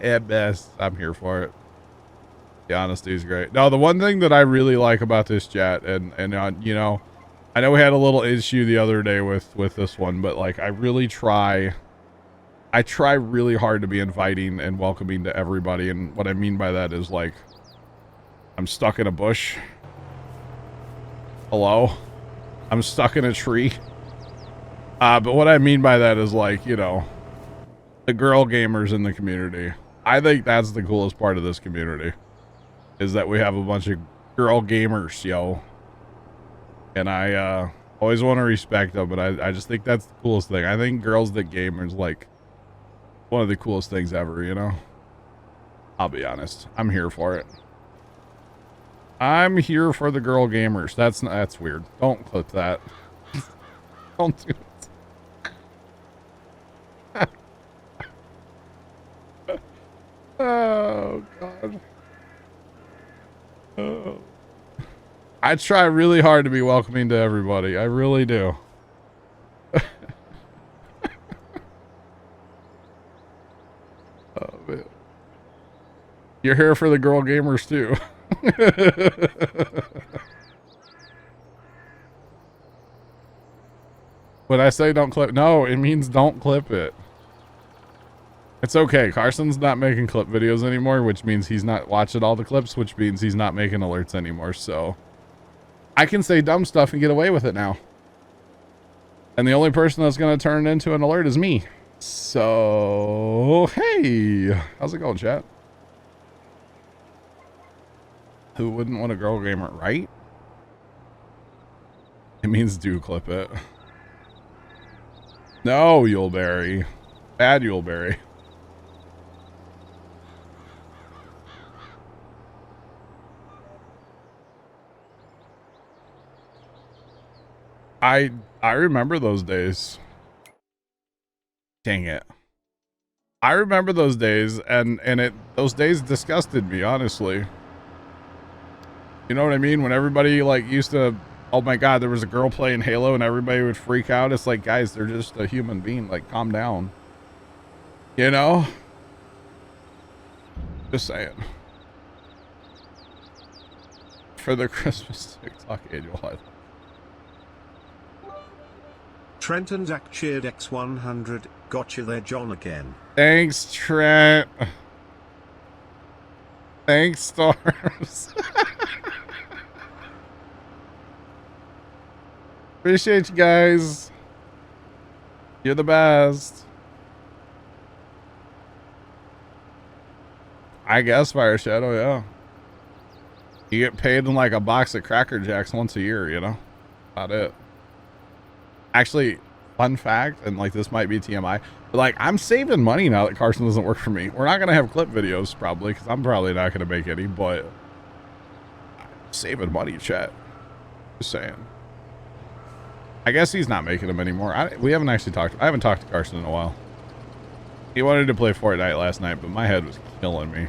at best. I'm here for it. The honesty is great. No, the one thing that I really like about this chat, and you know, I know we had a little issue the other day with this one, but like I try really hard to be inviting and welcoming to everybody, and what I mean by that is like, I'm stuck in a bush. Hello? I'm stuck in a tree. But what I mean by that is like, you know, the girl gamers in the community. I think that's the coolest part of this community, is that we have a bunch of girl gamers, yo. And I always want to respect them, but I just think that's the coolest thing. I think girls that game is like one of the coolest things ever, you know? I'll be honest. I'm here for it. I'm here for the girl gamers. That's weird. Don't clip that. Don't do it. Oh, God. Oh. I try really hard to be welcoming to everybody. I really do. Oh, man. You're here for the girl gamers, too. When I say don't clip, no, it means don't clip it. It's okay. Carson's not making clip videos anymore, which means he's not watching all the clips, which means he's not making alerts anymore. So I can say dumb stuff and get away with it now. And the only person that's going to turn it into an alert is me. So, hey, how's it going, chat? Who wouldn't want a girl gamer, right? It means do clip it. No, Yuleberry. Bad Yuleberry. I remember those days. Dang it. I remember those days, and those days disgusted me, honestly. You know what I mean? When everybody like used to, oh my god, there was a girl playing Halo and everybody would freak out. It's like, guys, they're just a human being. Like, calm down. You know? Just saying. For the Christmas TikTok annual. Trent and Zach cheered X100. Gotcha there, John, again. Thanks, Trent. Thanks, Stars. Appreciate you guys. You're the best. I guess Fire Shadow, yeah. You get paid in like a box of Cracker Jacks once a year, you know? About it. Actually, fun fact, and like this might be TMI, but like I'm saving money now that Carson doesn't work for me. We're not going to have clip videos probably, because I'm probably not going to make any, but I'm saving money, chat. Just saying. I guess he's not making them anymore. We haven't actually talked. I haven't talked to Carson in a while. He wanted to play Fortnite last night, but my head was killing me.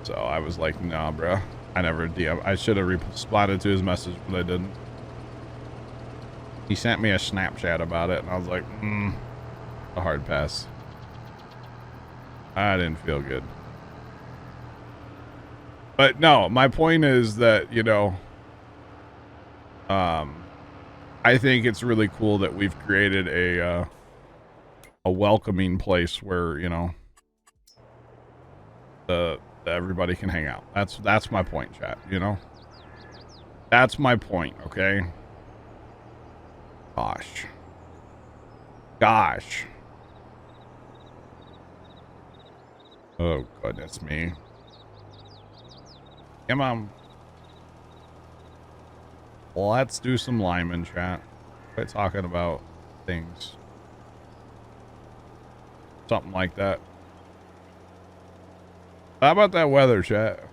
So I was like, nah, bro. I never DM. I should have responded to his message, but I didn't. He sent me a Snapchat about it, and I was like, a hard pass. I didn't feel good. But no, my point is that, you know, I think it's really cool that we've created a welcoming place where, you know, everybody can hang out. That's my point, chat, you know? That's my point, okay? Gosh. Oh, goodness me. Come on. Let's do some Lyman, chat. Quit talking about things. Something like that. How about that weather, chat?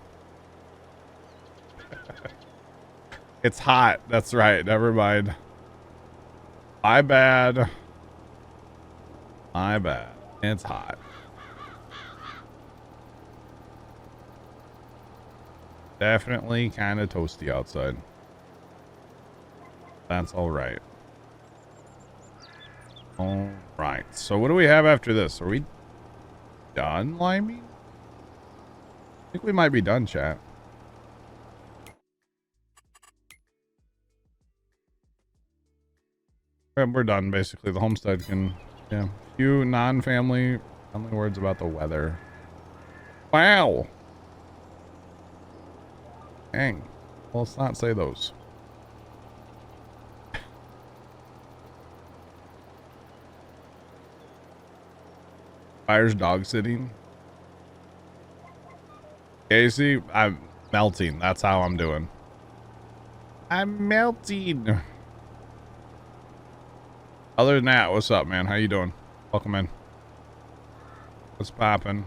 It's hot. That's right. Never mind. My bad. My bad. It's hot. Definitely kind of toasty outside. That's all right. All right. So what do we have after this? Are we done, Limey? I think we might be done, chat. We're done, basically. The homestead can, yeah. Few non-family words about the weather. Wow. Dang. Well, let's not say those. Fire's dog sitting. Casey, I'm melting. That's how I'm doing. I'm melting. Other than that, what's up, man? How you doing? Welcome in. What's poppin'?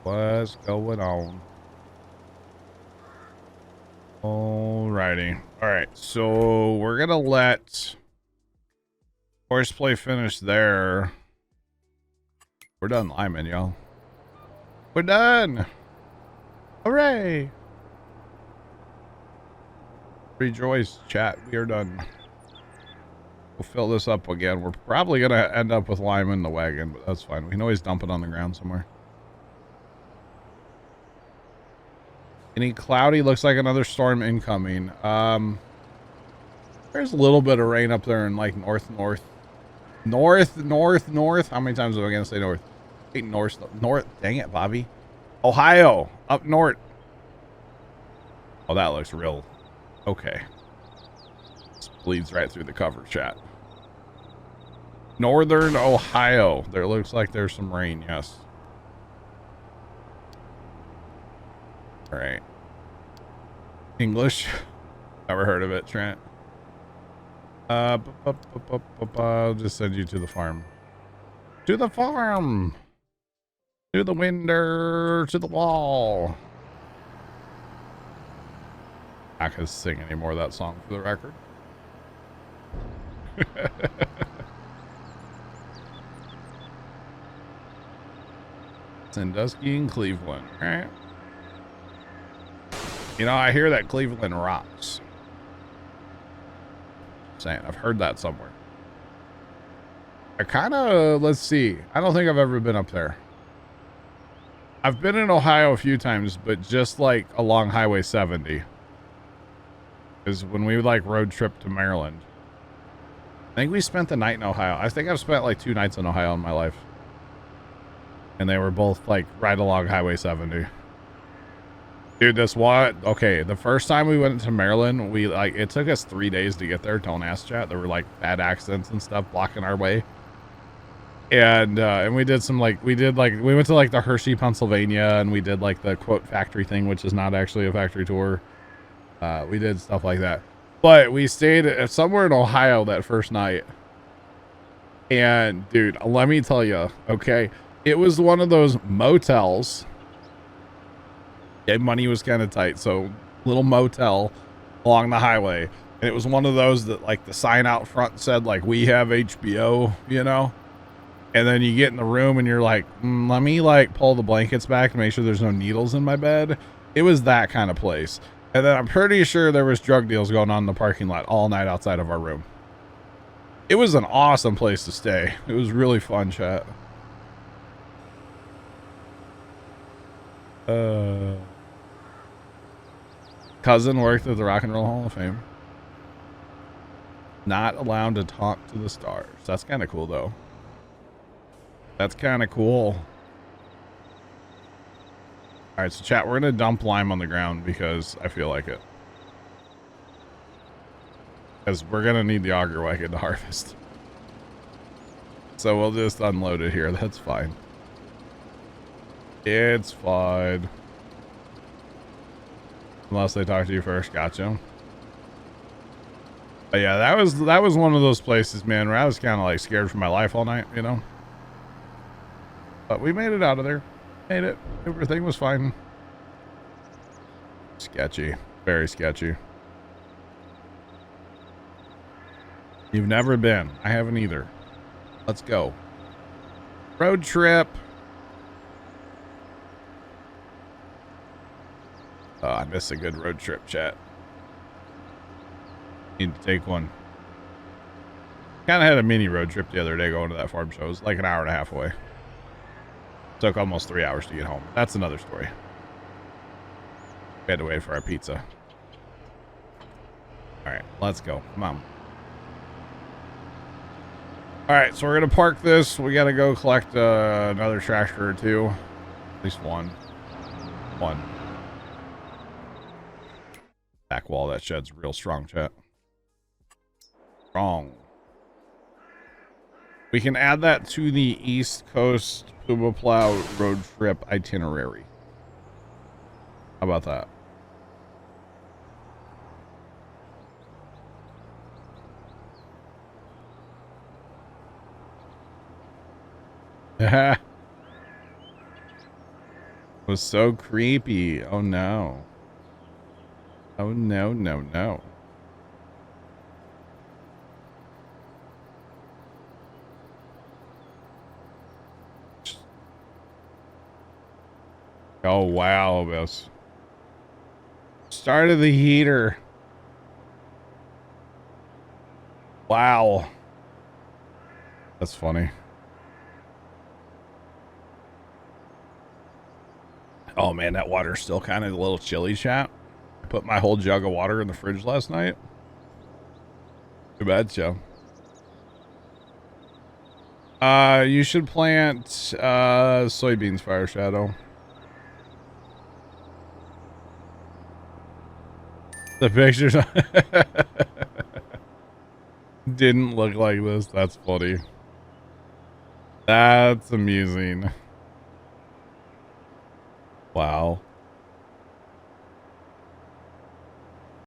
What's going on? Alrighty. Alright, so we're gonna let horseplay finish there. We're done Lyman, y'all. We're done. Hooray. Rejoice, chat. We are done. We'll fill this up again. We're probably going to end up with Lyman in the wagon, but that's fine. We can always dump it on the ground somewhere. Any cloudy? Looks like another storm incoming. There's a little bit of rain up there in like north. How many times am I going to say north? Hey, north. Dang it, Bobby. Ohio. Up north. Oh, that looks real. Okay. This bleeds right through the cover, chat. Northern Ohio. There looks like there's some rain, yes. All right. English. Never heard of it, Trent. I'll just send you to the farm. To the farm. To the window. To the wall. Not gonna sing any more of that song for the record. Sandusky and Cleveland, right? You know, I hear that Cleveland rocks. Saying, I've heard that somewhere. I kind of, let's see. I don't think I've ever been up there. I've been in Ohio a few times, but just like along Highway 70. Is when we like road trip to Maryland. I think we spent the night in Ohio. I think I've spent like 2 nights in Ohio in my life. And they were both like right along Highway 70. Dude, this what? Okay, the first time we went to Maryland, we like it took us 3 days to get there. Don't ask, chat. There were like bad accidents and stuff blocking our way. And we did some like we went to like the Hershey, Pennsylvania, and we did like the quote factory thing, which is not actually a factory tour. We did stuff like that. But we stayed somewhere in Ohio that first night. And dude, let me tell you, okay, it was one of those motels. Yeah, money was kind of tight, so little motel along the highway. And it was one of those that like the sign out front said like we have HBO, you know? And then you get in the room and you're like, let me like pull the blankets back to make sure there's no needles in my bed. It was that kind of place. And then I'm pretty sure there was drug deals going on in the parking lot all night outside of our room. It was an awesome place to stay. It was really fun, chat. Cousin worked at the Rock and Roll Hall of Fame. Not allowed to talk to the stars. That's kind of cool, though. That's kind of cool. All right, so chat, we're going to dump lime on the ground because I feel like it. Because we're going to need the auger wagon to harvest. So we'll just unload it here. That's fine. It's fine. Unless they talk to you first. Gotcha. But yeah, that was one of those places, man, where I was kind of like scared for my life all night, you know? But we made it out of there. Made it. Everything was fine. Sketchy. Very sketchy. You've never been. I haven't either. Let's go. Road trip. Oh, I miss a good road trip, chat. Need to take one. Kind of had a mini road trip the other day going to that farm show. It was like an hour and a half away. Took almost 3 hours to get home. That's another story. We had to wait for our pizza. All right, let's go. Come on. All right, so we're going to park this. We got to go collect another tractor or two. At least one. One. Back wall, that shed's real strong, chat. Strong. We can add that to the East Coast Puma Plow road trip itinerary. How about that? It was so creepy. Oh no. Oh no, no, no. Oh wow, this started the heater. Wow. That's funny. Oh man, that water's still kind of a little chilly, chat. I put my whole jug of water in the fridge last night. Too bad, Joe. You should plant soybeans, Fire Shadow. The pictures didn't look like this. That's funny. That's amusing. Wow.